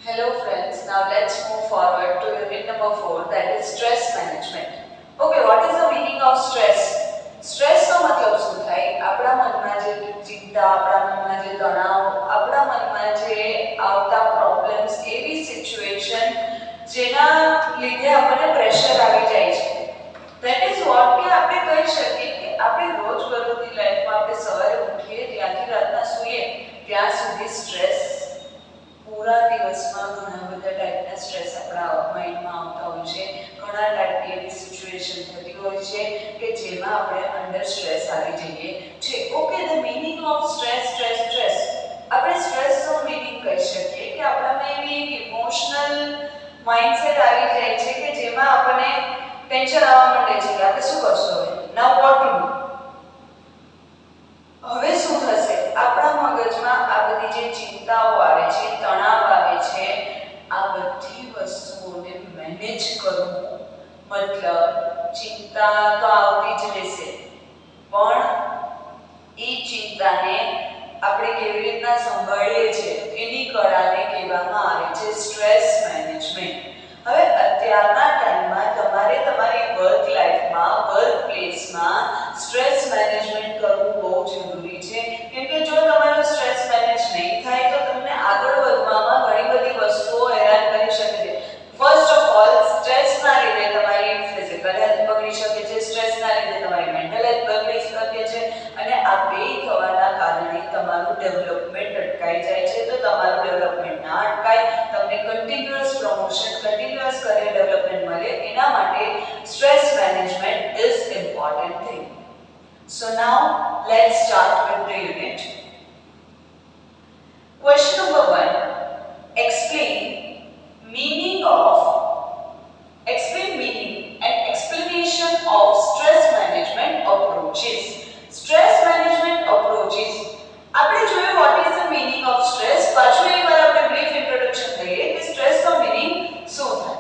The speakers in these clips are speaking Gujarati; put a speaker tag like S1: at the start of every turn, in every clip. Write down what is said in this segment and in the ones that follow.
S1: Hello friends, now let's move forward to unit number 4, that is stress management. Okay, what is the meaning of stress? Stress નો મતલબ શું થાય? આપણા મનમાં જે ચિંતા, આપણા મનમાં જે તણાવ, આપણા મનમાં જે આવતા પ્રોબ્લેમ્સ, એવી સિચ્યુએશન જેના લીધે આપણને પ્રેશર આવી જાય છે. That is what કે આપણે કહી શકીએ કે આપણે રોજબરોજની લાઈફમાં આપણે સવારે ઉઠીએ ત્યાંથી રાતના સૂઈએ ત્યાં સુધી સ્ટ્રેસ પૂરા દિવસમાં ઘણા બધા ટાઈપના સ્ટ્રેસ આપણા માઇન્ડમાં આવતા હોય છે. ઘણા ટાઈપની એવી સિચ્યુએશન થતી હોય છે કે જેમાં આપણે અંડર સ્ટ્રેસ આવી જઈએ છે. Okay, the meaning of stress. આપણે સ્ટ્રેસનો મિનિંગ કહી શકીએ કે આપણામાં એવી એક ઇમોશનલ માઇન્ડસેટ આવી જાય છે કે જેમાં આપણને ટેન્શન આવવા માંડે છે કે આપણે શું કરશું હવે, નાઉ વોટ ટુ ડુ. હવે શું થશે? આપણા મગજમાં આ બધી જે ચિંતાઓ આવે છે, તણાવ આવે છે, આ બધી વસ્તુઓને મેનેજ કરવું. મતલબ ચિંતા તો આવતી જ રહેશે, પણ એ ચિંતાને આપણે કેવી રીતના સંભાળીએ છીએ એની કળાને કહેવામાં આવે છે સ્ટ્રેસ મેનેજમેન્ટ. હવે અત્યારના ટાઈમમાં તમારે તમારી વર્ક લાઈફમાં, વર્ક પ્લેસમાં સ્ટ્રેસ મેનેજમેન્ટ કરવું બહુ જરૂરી છે. કેમ કે જો તમારું સ્ટ્રેસ મેનેજ નહીં થાય તો તમને આગળ વધવામાં ઘણી બધી વસ્તુઓ હેરાન કરી શકે છે. ફર્સ્ટ ઓફ ઓલ, સ્ટ્રેસના લીધે તમારી ફિઝિકલ હેલ્થ બગડી શકે છે, સ્ટ્રેસના લીધે તમારી મેન્ટલ હેલ્થ બગડી શકે છે, અને આ બે થવાના કારણે તમારું ડેવલપમેન્ટ અટકાઈ જાય છે. તો તમારું ડેવલપમેન્ટ ના અટકાય, તમને continuous promotion, continuous career development મળે, એના માટે stress management is important thing. So now let's start with the unit. Question number 1. Explain meaning and explanation of stress management approaches. Stress management approaches. આપણે જોયું what is the meaning of stress. પાછું એકવાર આપણે brief introduction લઈએ કે stress નો meaning શું થાય.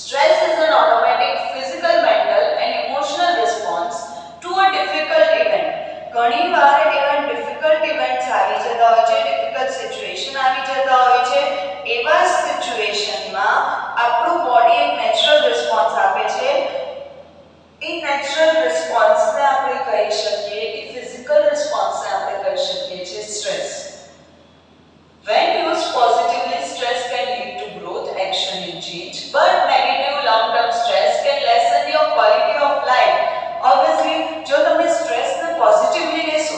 S1: Stress is an automatic physical, mental and emotional response to a difficult event. ઘણીવાર એવા ડિફિકલ્ટ ઇવેન્ટ્સ આવી જતા હોય છે, ડિફિકલ્ટ સિચ્યુએશન આવી જતા હોય છે. એવા સિચ્યુએશનમાં આપણું બોડી એક નેચરલ રિસ્પોન્સ આપે છે. એ નેચરલ રિસ્પોન્સને આપણે કહી શકીએ, એ ફિઝિકલ રિસ્પોન્સને આપણે કહી શકીએ છીએ stress. When used positively, stress can lead to growth, action and change, but negative long-term stress can lessen your quality of life. Obviously, જો તમે સ્ટ્રેસને પોઝિટિવલી લેશો,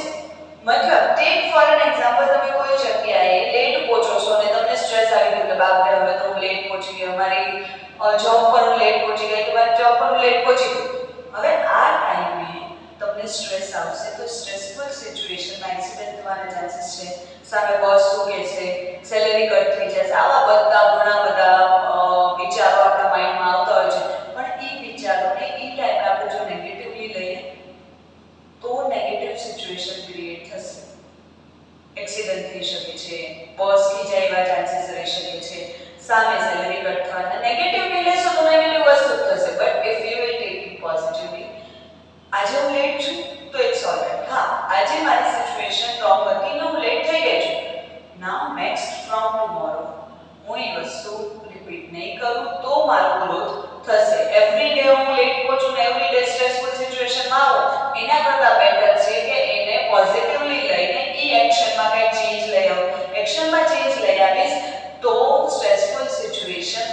S1: મતલબ ટેક ફોર એન એક્ઝામ્પલ, તમે કોઈ જગ્યાએ લેટ પહોંચો છો અને તમને સ્ટ્રેસ આવી ગયું કે બાપ રે, હવે તો હું લેટ પહોંચી ગઈ, મારી જોબ પર હું લેટ પહોંચી ગઈ, કે મારી જોબ પર હું લેટ પહોંચી ગઈ. હવે આ ટાઈમે તમને સ્ટ્રેસ આવશે તો સ્ટ્રેસફુલ સિચ્યુએશનમાં એક્સિડન્ટ થવાના ચાન્સીસ છે. સામે બોસ શું કહે છે, સેલેરી કટ થઈ જશે, આવા બધા ઘણા બધા વિચારો આપણા માઇન્ડમાં આવતા હોય છે. પણ એ વિચારોને એ ટાઈમે આપણે જો નેગેટિવલી લઈએ તો નેગેટિવ સિચ્યુએશન ક્રિએટ થશે. એક્સિડન્ટ થઈ શકે છે, બોસ ખીજાય એવા ચાન્સીસ રહી શકે છે, સામે સેલેરી કટ થવાના. નેગેટિવલી લેશો તો નેગેટિવ વસ્તુ થશે. But if you will take it positively, આજે હું લેટ છું તો ઇટ્સ ઓલરાઈટ. હા, આજે મારી સિચ્યુએશન રોંગ હતી ને હું લેટ થઈ ગઈ છું. નાઉ નેક્સ્ટ ફ્રોમ ટુમોરો હું એ વસ્તુ રિપીટ નહીં કરું તો મારો ગ્રોથ થશે. એવરી ડે હું લેટ પહોંચું ને એવરી ડે સ્ટ્રેસફુલ સિચ્યુએશનમાં આવું, એના કરતાં બેટર છે કે એને પોઝિટિવલી લઈને એ એક્શનમાં કંઈક ચેન્જ લઈ આવું. એક્શનમાં ચેન્જ લઈ આવીશ તો stressful situation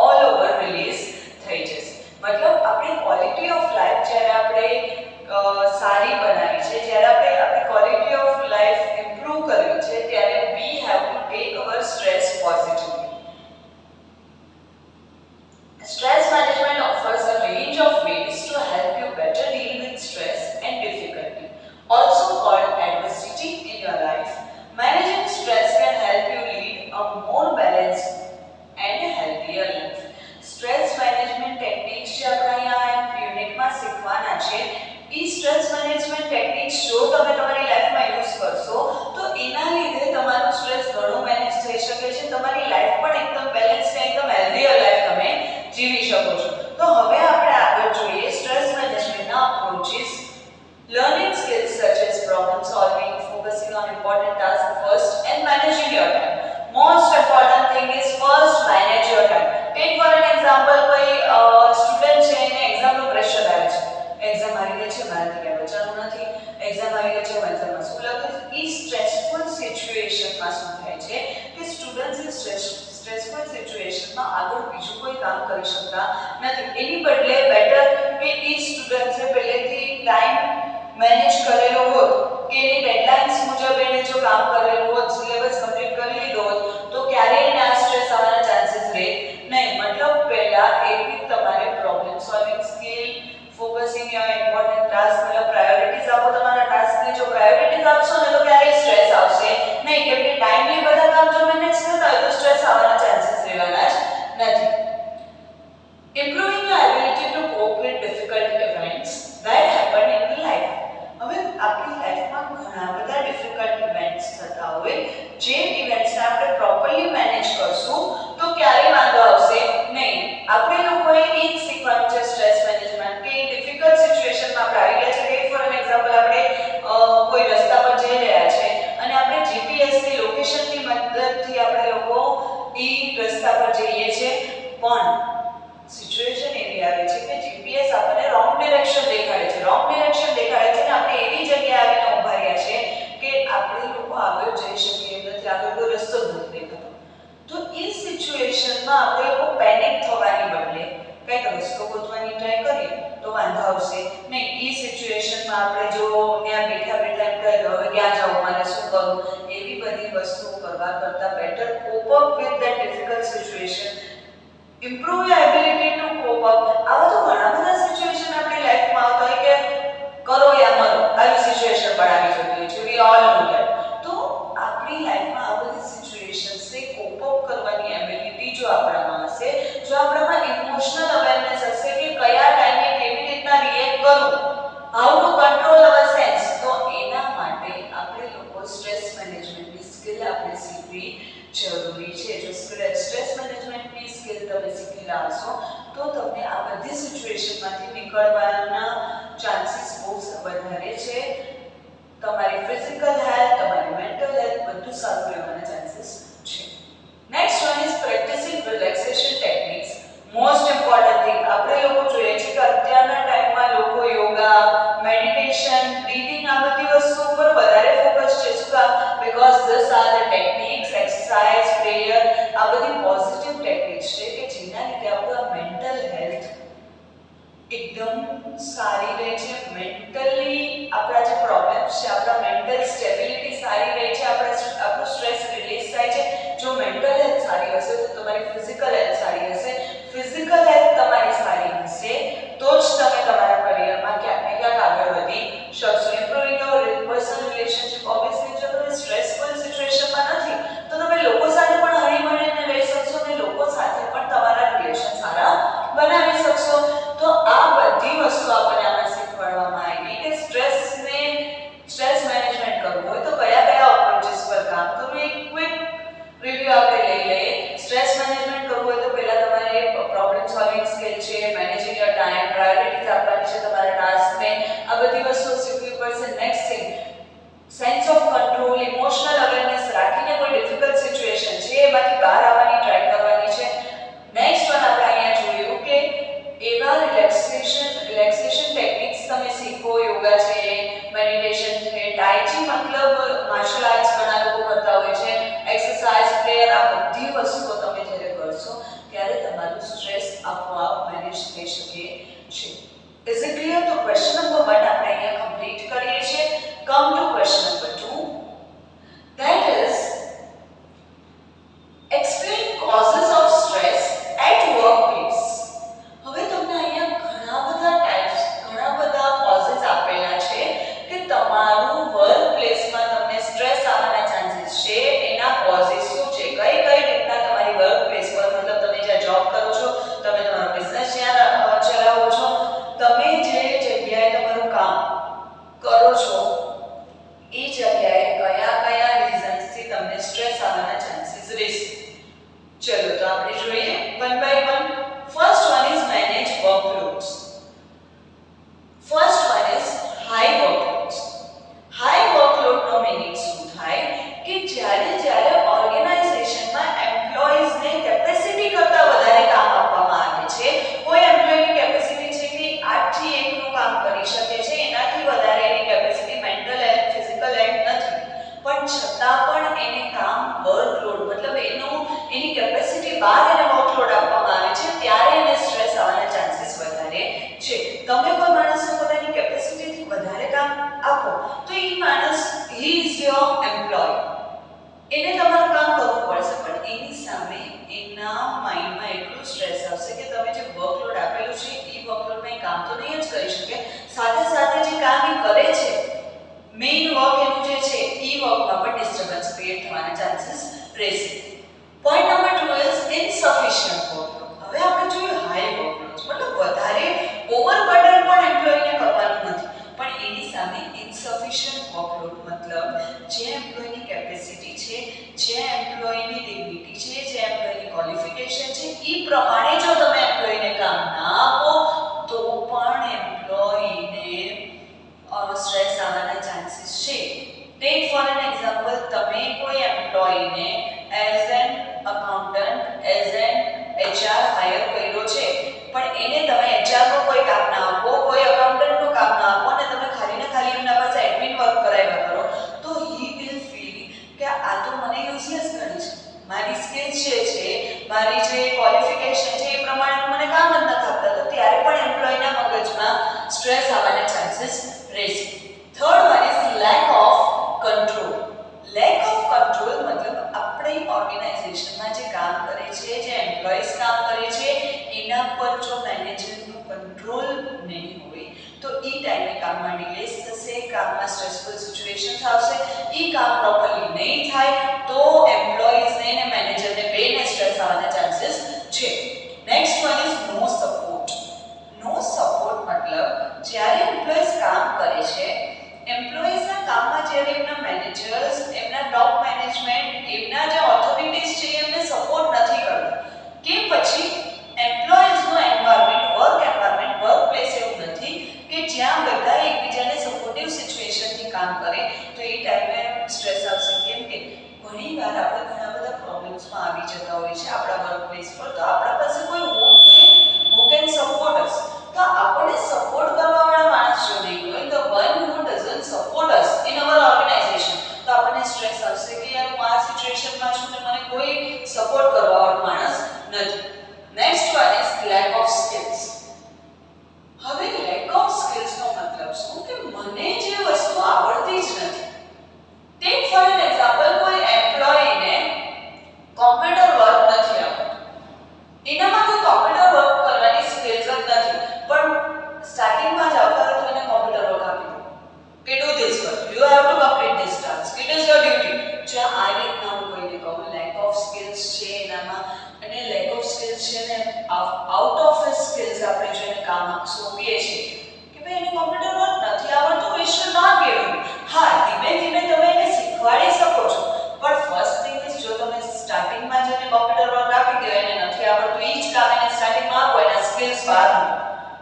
S1: all over release થઈ જશે. મતલબ આપણી ક્વોલિટી ઓફ લાઈફ જ્યારે આપણે સારી બનાવી છે, જ્યારે આપણે આપણી ક્વોલિટી ઓફ લાઈફ ઇમ્પ્રૂવ કરવી છે, ત્યારે we have to take our stress positively. Stress management offers a range of ways to help you better deal with stress and difficulty, also called adversity in your life. Managing stress can help you lead a more balanced and healthier life. Stress management techniques જે આપણે અહીંયા યુનિટમાં શીખવાના છે, એ સ્ટ્રેસ મેનેજમેન્ટ ટેકનિક્સ જો તમે તમારી લાઈફમાં યુઝ કરશો તો એના લીધે તમારું સ્ટ્રેસ ઘણું મેનેજ થઈ શકે છે. તમારી લાઈફ પણ એકદમ બેલેન્સ ને એકદમ હેલ્ધીયર લાઈફ તમે જીવી શકો છો. તો હવે આપણે આગળ જોઈએ સ્ટ્રેસ મેનેજમેન્ટના approaches. Learning skills such as problem solving, focusing on important tasks first and managing your time. Most સિચ્યુએશનમાં શું થાય છે કે સ્ટુડન્ટ્સ સ્ટ્રેસફુલ સિચ્યુએશનમાં આગળ બીજું કોઈ કામ કરી શકતા નથી. એની બદલે બેટર કે એ સ્ટુડન્ટ્સે પહેલેથી ટાઈમ મેનેજ કરેલો હોત કે એની ડેડલાઇન્સ મુજબ એને જો કામ કરેલું હોત, સિલેબસ કમ્પ્લીટ કરી લીધો હોત તો ક્યારેય એને આ સ્ટ્રેસ આવવાના ચાન્સીસ રહે નહીં. મતલબ પહેલા એવી તમારે problem solving skill, focusing your important task, મતલબ પ્રાયોરિટીઝ આપો તમારા ટાસ્કને. જો પ્રાયોરિટીઝ આપશો ને તો ક્યારેય સ્ટ્રેસ આવશે નહીં, કેમ કે ટાઈમલી બધા કામ જો મેનેજ થતા હોય તો સ્ટ્રેસ આવવાના ચાન્સીસ રહેવાના જ નથી. Improving your ability to cope with difficult events that happen in life. હવે આપણી લાઈફમાં ઘણા બધા ડિફિકલ્ટ ઇવેન્ટ્સ થતા હોય, જે ઇવેન્ટ્સને આપણે પ્રોપરલી મેનેજ કરશું તો ક્યારેય વાંધો આવશે નહીં. આપણે લોકોએ એ જ શીખવાનું છે સ્ટ્રેસ મેનેજમેન્ટ, કે ડિફિકલ્ટ સિચ્યુએશનમાં આપણે આવી ગયા છે. કે ફોર એન એક્ઝામ્પલ આપણે કોઈ રસ્તા પર જઈ રહ્યા છે અને આપણે જીપીએસની લોકેશનની મદદથી આપણે લોકો એ રસ્તા પર જઈએ છીએ, પણ સિચ્યુએશન એવી આવે છે કે જીપીએસ આપણને રોંગ ડિરેક્શન દેખાડે છે. રોંગ ડિરેક્શન દેખાડે છે ને આપણે એવી જગ્યાએ આવીને ઊભા રહ્યા છે કે આપણે લોકો આગળ જઈ શકીએ એમ નથી, આગળ કોઈ રસ્તો જ નથી દેખાતો. તો એ સિચ્યુએશનમાં આપણે લોકો પેનિક થવાની બદલે કંઈક રસ્તો ગોતવાની ટ્રાય કરીએ તો વાંધો આવશે નહીં. એ સિચ્યુએશનમાં આપણે જો ત્યાં બેઠા બેઠા એમ કહી દો હવે ક્યાં જાઉં, મારે શું કરું, એવી બધી વસ્તુઓ કરવા કરતાં better cope up with that difficult situation. Improve your ability to cope up. આવા તો ઘણા બધા સિચ્યુએશન આપણી લાઈફમાં આવતા હોય કે કરો યા મરો, આવી સિચ્યુએશન પણ આવી જતી હોય છે. We all know that. તો આપણી લાઈફમાં આ બધી સિચ્યુએશન્સને કોપ અપ કરવાની એબિલિટી જો આપણામાં હશે, જો આપણામાં ઇમોશનલ અવેરનેસ હશે કે કયા ટાઈમે કેવી રીતના રિએક્ટ કરવું, how to control our sense, તો એના માટે આપણે લોકો સ્ટ્રેસ મેનેજમેન્ટની સ્કિલ આપણે શીખવી જરૂરી છે. જો સ્ટ્રેસ મેનેજમેન્ટની સ્કિલ તમે શીખી લાવશો તો તમને આ બધી સિચ્યુએશનમાંથી નીકળવાના ચાન્સીસ બહુ વધારે છે. તમારી ફિઝિકલ હેલ્થ, તમારી મેન્ટલ હેલ્થ બધું સારું રહેવાના ચાન્સીસ છે. Next one is practising relaxation techniques. Most important thing આપણે લોકો જોઈએ છે કે અત્યારના ટાઈમમાં લોકો યોગા, મેડિટેશન, બ્રીથિંગ આ બધી વસ્તુઓ પર વધારે ફોકસ છે. શું કામ? Because this are the techniques, exercise, prayer, આ બધી પોઝિટિવ ટેકનિક્સ છે કે જેના લીધે આપણું મેન્ટલ હેલ્થ એકદમ સારી રહે છે. મેન્ટલી આપણા જે પ્રોબ્લેમ્સ છે, આપણા મેન્ટલ સ્ટેબિલિટી સારી રહે છે, આપણું સ્ટ્રેસ રિલીઝ થાય છે. જો મેન્ટલ હેલ્થ સારી હશે તો તમારી ફિઝિકલ હેલ્થ સારી હશે. ફિઝિકલ હેલ્થ તમારી સારી હશે તો જ તમે તમારા કરિયરમાં ક્યાંક ને ક્યાંક આગળ વધી શકશો. Improving your personal relationship. Obviously જો તમે સ્ટ્રેસફુલ સિચ્યુએશનમાં નથી તો તમે લોકો સાથે પણ હળીમળીને રહી શકશો અને લોકો સાથે પણ તમારા રિલેશન સારા બનાવી શકશો. તો આ બધી વસ્તુ આપણને આમાં શીખવાડવામાં આવી કે સ્ટ્રેસ મેનેજમેન્ટ કરવું હોય તો કયા કયા અપ્રોચીસ પર કામ કરવું. એક ક્વિક રિવ્યુ આપણે લઈ લઈએ. સ્ટ્રેસ મેનેજમેન્ટ કરવું હોય તો પહેલા તમારે પ્રોબ્લેમ સોલ્વિંગ સ્કિલ છે, મેનેજિંગ યોર ટાઈમ, પ્રાયોરિટીઝ આપવાની છે તમારા ટાસ્કને, આ બધી વસ્તુઓ શીખવી પડશે. Next thing, sense of control, emotional awareness રાખીને કોઈ ડિફિકલ્ટ સિચ્યુએશન છે એમાંથી બહાર આવવાની ટ્રાય કરવાની છે. નેક્સ્ટ વન આપણે અહીંયા જોયું કે એવા રિલેક્સેશન ટેકનિક્સ તમે શીખો. યોગા છે, મેડિટેશન છે, ટાઈચી મતલબ માર્શલ આર્ટ્સ ઘણા લોકો કરતા હોય છે, એક્સરસાઇઝ, પ્રેયર, આ બધી વસ્તુઓ તમે જ્યારે કરશો ત્યારે તમારું સ્ટ્રેસ આપોઆપ મેનેજ થઈ શકે છે. Is it clear? તો ક્વેશ્ચન નંબર 1 આપણે અહીંયા કમ્પ્લીટ કરીએ છીએ. Come to question number 2, that is explain causes of stress at workplace. હવે તમને અહીંયા ઘણા બધા કોઝિસ આપેલા છે કે તમારું વર્ક પ્લેસમાં તમને સ્ટ્રેસ આવવાના ચાન્સીસ છે. એના કોઝિસ શું છે, કઈ રીતના તમારી વર્ક પ્લેસ પર, મતલબ તમે જ્યાં જોબ કરો છો, તમે તમારો બિઝનેસ જ્યાં ચલાવો છો, તમે જે જગ્યાએ તમારું કામ કરો છો એ જગ્યાએ કયા રીઝન્સથી તમને સ્ટ્રેસ આવવાના ચાન્સીસ રહેશે. ચલો તો આપણે જોઈએ one by one. First one is manage workloads. First one is high workloads. High વર્કલોડનો મીનિંગ શું થાય કે જ્યારે ઓર્ગેનાઇઝેશનમાં એમ્પ્લોઈઝને કેપેસિટી કરતાં વધારે કામ આપવામાં આવે છે. કોઈ એમ્પ્લોયની કેપેસિટી છે કે 8 થી 1 નું કામ કરી શકે છે, એનાથી વધારે એની capacity mental health, physical health નથી, પણ છતાં પણ એને બાદ એને વર્કલોડ આપવામાં આવે છે ત્યારે એને સ્ટ્રેસ આવવાના ચાન્સીસ વધારે છે. તમે કોઈ માણસને પોતાની કેપેસિટીથી વધારે કામ આપો તો એ માણસ હી ઇઝ યોર એમ્પ્લોય, એને તમારું કામ કરવું પડશે, પણ એની સામે એના માઇન્ડમાં એટલું સ્ટ્રેસ આવશે કે તમે જે વર્કલોડ આપેલું છે એ વર્કલોડમાં એ કામ તો નહીં જ કરી શકે, સાથે સાથે જે કામ એ કરે છે મેઇન વર્ક એનું જે છે એ વર્કમાં પણ ડિસ્ટર્બન્સ ક્રિએટ થવાના ચાન્સીસ રહેશે. Point number 2 is insufficient workload. હવે આપણે જોયું હાઈ વર્કલોડ મતલબ વધારે ઓવરબર્ડન પણ એમ્પ્લોયને કરવાનું નથી, પણ એની સામે ઇનસફિશિયન્ટ વર્કલોડ મતલબ જે એમ્પ્લોયની કેપેસિટી છે, જે એમ્પ્લોયની ડિગ્નિટી છે, જે એમ્પ્લોયની ક્વોલિફિકેશન છે એ પ્રમાણે જો તમે એમ્પ્લોયને કામ ના આપો તો પણ એમ્પ્લોયને સ્ટ્રેસ આવવાના ચાન્સીસ છે. ટેક ફોર એન એક્ઝામ્પલ, તમે કોઈ એમ્પ્લોયને as an accountant, as an HR hire કર્યો છે, પણ એને તમે HR નું કોઈ કામ ના આપો, કોઈ અકાઉન્ટન્ટ નું કામ ના આપો અને તમે ખાલી ને ખાલી એમના પાસે એડમિન વર્ક કરાવ્યા કરો તો હી વિલ ફીલ કે આ તો મને યુઝલેસ ગણી છે, મારી સ્કિલ્સ જે છે, મારી જે ક્વોલિફિકેશન છે એ પ્રમાણે મને કામ જ નથી આપતા, તો ત્યારે પણ એમ્પ્લોયના મગજમાં સ્ટ્રેસ આવવાના ચાન્સીસ રહેશે. Third one is lack of control. Lack of control મતલબ આપણી ઓર્ગેનાઇઝેશનમાં જે કામ કરે છે, જે એમ્પ્લોઈઝ કામ કરે છે એના પર જો મેનેજરનું કંટ્રોલ નહીં હોય તો એ ટાઈમે કામમાં ડિલેસ થશે, કામમાં સ્ટ્રેસફુલ સિચ્યુએશન્સ આવશે, એ કામ પ્રોપરલી નહીં થાય તો એમ્પ્લોઈઝને અને મેનેજરને બેને સ્ટ્રેસ આવવાના ચાન્સીસ છે. Next one is no support. No support મતલબ જ્યારે એમ્પ્લોઈઝ કામ કરે છે, એમ્પ્લોઈઝના કામમાં જ્યારે એમના મેનેજર્સ, એમના ટોપ મેનેજમેન્ટ, એમના જે ઓથોરિટીઝ છે એમને સપોર્ટ નથી કરતા કે પછી એમ્પ્લોઈઝનો environment, work environment, work place એવું નથી કે જ્યાં બધા એકબીજાને સપોર્ટિવ સિચ્યુએશનથી કામ કરે તો એ ટાઈમે સ્ટ્રેસ આવશે. કેમ કે ઘણીવાર આપણે ઘણા બધા પ્રોબ્લેમ્સમાં આવી જતા હોય છે આપણા વર્ક પ્લેસ પર, તો આપણા પાસે કોઈ હોવું જોઈએ who can support us. તો આપણને સપોર્ટ કરવાવાળા માણસ જો નહીં હોય, તો one who doesn't support us in our organization, તો આપણને સ્ટ્રેસ આવશે કે યાર હું આ સિચ્યુએશનમાં છું ને મને કોઈ સપોર્ટ કરવાવાળો માણસ નથી. Next one is lack of skills. હવે લેક ઓફ સ્કિલ્સનો મતલબ શું કે મને જે વસ્તુ આવડતી જ નથી. ટેક ફોર એન એક્ઝામ્પલ, કોઈ એમ્પ્લોયીને કોમ્પ્યુટર વર્ક નથી આવડતું, એનામાં કોઈ કોમ્પ્યુટર વર્ક કરવાની સ્કિલ્સ જ નથી, પણ સ્ટાર્ટિંગમાં જ આવતા તો એને કોમ્પ્યુટર વર્ક આપી દો કે do this work, you have to complete this task, it is your duty. જો આ રીતના હું કોઈને કહું લેક ઓફ સ્કિલ્સ છે એનામાં, અને લેક ઓફ સ્કિલ્સ છે ને આઉટ ઓફ સ્કિલ્સ આપણે જો એને કામ સોંપીએ છીએ કે ભાઈ એને કોમ્પ્યુટર વર્ક નથી આવડતું, વી શુડ નોટ ગિવ હિમ. હા, ધીમે ધીમે તમે એને શીખવાડી શકો છો, પણ ફર્સ્ટ થિંગ ઇઝ જો તમે સ્ટાર્ટિંગમાં જ એને કોમ્પ્યુટર વર્ક આપી દો, એને નથી આવડતું એ જ કામ એને સ્ટાર્ટિંગમાં આપો, એના સ્કિલ્સ બહાર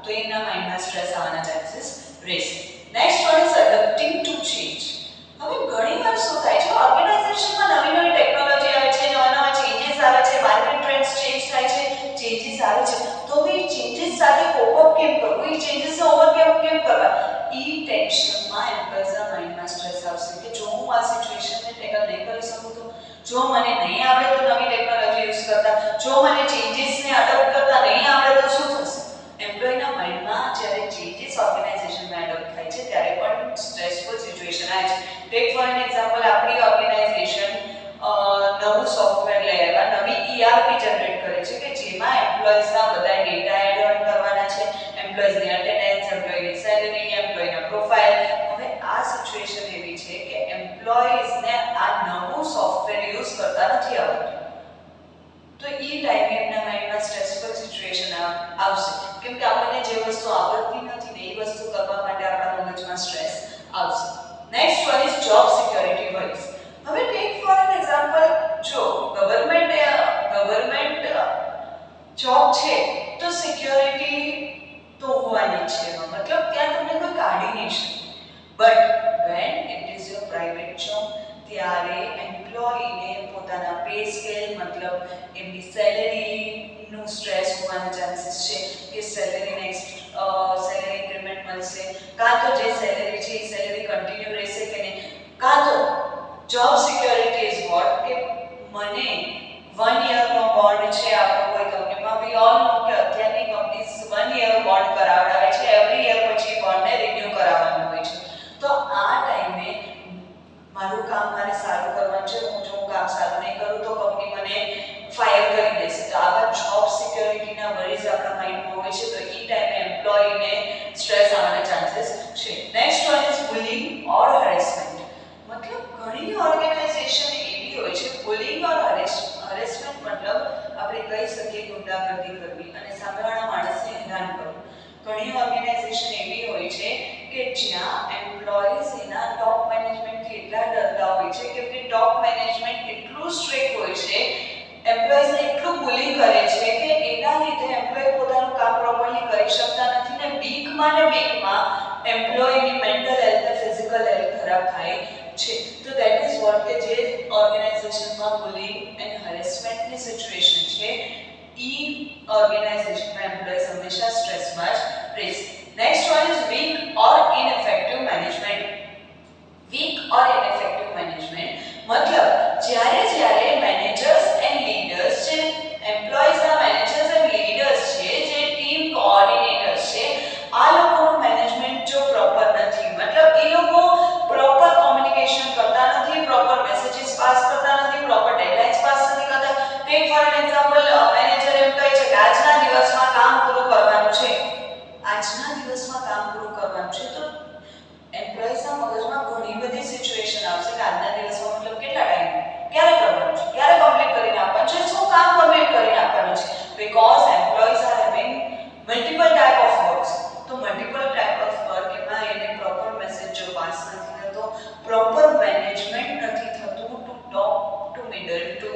S1: તો એના માઇન્ડમાં સ્ટ્રેસ આવવાના ચાન્સીસ રહેશે. Next one is adapting to change. હવે ઘણીવાર શું થાય છે, ઓર્ગેનાઇઝેશનમાં નવી નવી ટેકનોલોજી આવે છે, નવા નવા ચેન્જીસ આવે છે, માર્કેટ ટ્રેન્ડ્સ ચેન્જ થાય છે, ચેન્જીસ આવે છે, તો એ ચેન્જીસ સાથે કોપ અપ કેમ કરવું, એ ચેન્જીસને ઓવરકમ કેમ કરવા, એ ટેન્શનમાં એમ્પ્લોયઝના માઇન્ડમાં સ્ટ્રેસ આવશે કે જો હું આ સિચ્યુએશનને ટેકલ નહીં કરી શકું તો, જો મને નહીં આવડે તો નવી ટેકનોલોજી યુઝ કરતા, જો મને ચેન્જીસને અડોપ્ટ કરતા નહીં આવડે તો શું થશે. એમ્પ્લોયના માઇન્ડમાં જ્યારે ચેન્જીસ ઓર્ગેનાઇઝેશનમાં એડોપ્ટ થાય છે ત્યારે પણ સ્ટ્રેસફુલ સિચ્યુએશન આવે છે. ટેક ફોર એન એક્ઝામ્પલ, આપણી ઓર્ગેનાઇઝેશન નવું સોફ્ટવેર લઈ આવ્યા, નવી ERP જનરેટ કરે છે કે જેમાં એમ્પ્લોઈઝના બધા ડેટા એડ કરવાના છે, એમ્પ્લોઈઝની અટેન્ડન્સ, એમ્પ્લોયની સેલેરી, એમ્પ્લોયના પ્રોફાઇલ. હવે આ સિચ્યુએશન એવી છે કે એમ્પ્લોઈઝને આ નવું સોફ્ટવેર યુઝ કરતા નથી આવડતું, તો એ ટાઈમે એમના માઇન્ડમાં સ્ટ્રેસફુલ સિચ્યુએશન આવશે. કેમ કે આપણને જે વસ્તુ આવડતી નથી ને એ વસ્તુ કરવા માટે આપણા મગજમાં સ્ટ્રેસ આવશે. Next one is job security wise. હવે ટેક ફોર એન એક્ઝામ્પલ, જો ગવર્મેન્ટ જોબ છે તો સિક્યોરિટી તો હોવાની જ છે, મતલબ ત્યાં તમને કોઈ કાઢી નહીં શકે. But when it is your private job, ત્યારે એમ્પ્લોયીને પોતાના પે સ્કેલ મતલબ એમની સેલેરીનું સ્ટ્રેસ હોવાના ચાન્સીસ છે કે સેલેરી ઇન્ક્રીમેન્ટ મળશે, કાં તો જે સેલેરી છે એ સેલેરી કન્ટિન્યુ રહેશે કે નહીં, કાં તો જોબ સિક્યોરિટી ઇઝ વોટ કે મને 1 યરનો બોન્ડ છે કામ સારું નહીં કરું તો કંપની મને ફાયર કરી દેશે. તો આવા જોબ સિક્યોરિટીના વરીઝ આપણા માઇન્ડમાં હોય છે, તો એ ટાઈમે એમ્પ્લોયીને સ્ટ્રેસ આવવાના ચાન્સીસ છે. Next one is bullying or harassment. મતલબ ઘણી ઓર્ગેનાઇઝેશન એવી હોય છે, બુલિંગ ઓર હેરેસમેન્ટ મતલબ આપણે કહી શકીએ ગુંડાગર્દી કરવી અને સામેવાળા માણસને હેરાન કરવું. ઘણી ઓર્ગેનાઇઝેશન એવી હોય છે કે જ્યાં એમ્પ્લોઈઝ એના ટોપ મેનેજમેન્ટથી એટલા ડરતા હોય છે કે ટોપ મેનેજમેન્ટ એટલું સ્ટ્રિક્ટ હોય છે, એમ્પ્લોઈઝને એટલું બુલિંગ કરે છે કે એના લીધે એમ્પ્લોય પોતાનું કામ પ્રોપરલી કરી શકતા નથી ને બીકમાં એમ્પ્લોયની મેન્ટલ હેલ્થ અને ફિઝિકલ હેલ્થ ખરાબ થાય છે. તો ધેટ ઇઝ વોટ કે જે ઓર્ગેનાઇઝેશનમાં બુલિંગ એન્ડ હેરેસમેન્ટની સિચ્યુએશન છે ઈ ઓર્ગેનાઇઝેશનમાં એમ્પ્લોઈઝ હંમેશા સ્ટ્રેસમાં જ રહેશે. Next one is weak or ineffective management. Weak or ineffective management મતલબ જ્યારે મેનેજર્સ એન્ડ લીડર્સ છે, એમ્પ્લોઈઝના મેનેજર્સ એન્ડ લીડર્સ છે, જે ટીમ કોઓર્ડિનેટર્સ છે, આ લોકોનું મેનેજમેન્ટ જો પ્રોપર નથી, મતલબ એ લોકો પ્રોપર કોમ્યુનિકેશન કરતા નથી, પ્રોપર મેસેजेस પાસ કરતા નથી, પ્રોપર ડેડલાઇન્સ પાસ નથી કરતા. Take for an example, manager એમ કહે છે કે આજના દિવસમાં કામ પૂરું કરવાનું છે, આજના દિવસમાં કામ પૂરું કરવાનું છે, તો એમ્પ્લોઈઝના મગજમાં ઘણી બધી સિચ્યુએશન આવશે કે આજના દિવસમાં મતલબ કેટલા ટાઈમ, ક્યારે કરવાનું છે, ક્યારે કમ્પ્લીટ કરીને આપવાનું છે, શું કામ કમ્પ્લીટ કરીને આપવાનું છે. Because employees are having multiple type of works. તો મલ્ટિપલ ટાઈપ ઓફ વર્ક એમાં એને પ્રોપર મેસેજ જો પાસ નથી થતો, પ્રોપર મેનેજમેન્ટ નથી થતું to top to middle to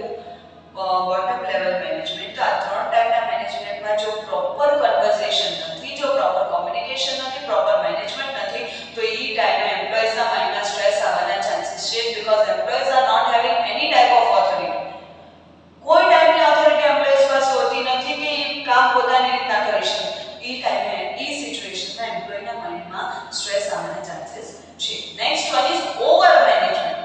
S1: bottom level management. તો આ ત્રણ ટાઈપના મેનેજમેન્ટમાં જો પ્રોપર કન્વર્સેશન નથી, જો પ્રોપર કોમ્યુનિકેશન નથી, પ્રોપર મેનેજમેન્ટ નથી, તો એ ટાઈમે એમ્પ્લોઈઝના માઇન્ડમાં સ્ટ્રેસ આવવાના ચાન્સીસ છે. Because employees are not having any type of authority. કોઈ ટાઈપની ઓથોરિટી એમ્પ્લોઈઝ પાસે હોતી નથી કે એ કામ પોતાની રીતના કરી શકે. એ ટાઈમે એ સિચ્યુએશનમાં એમ્પ્લોયના માઇન્ડમાં સ્ટ્રેસ આવવાના ચાન્સીસ છે. Next one is over management.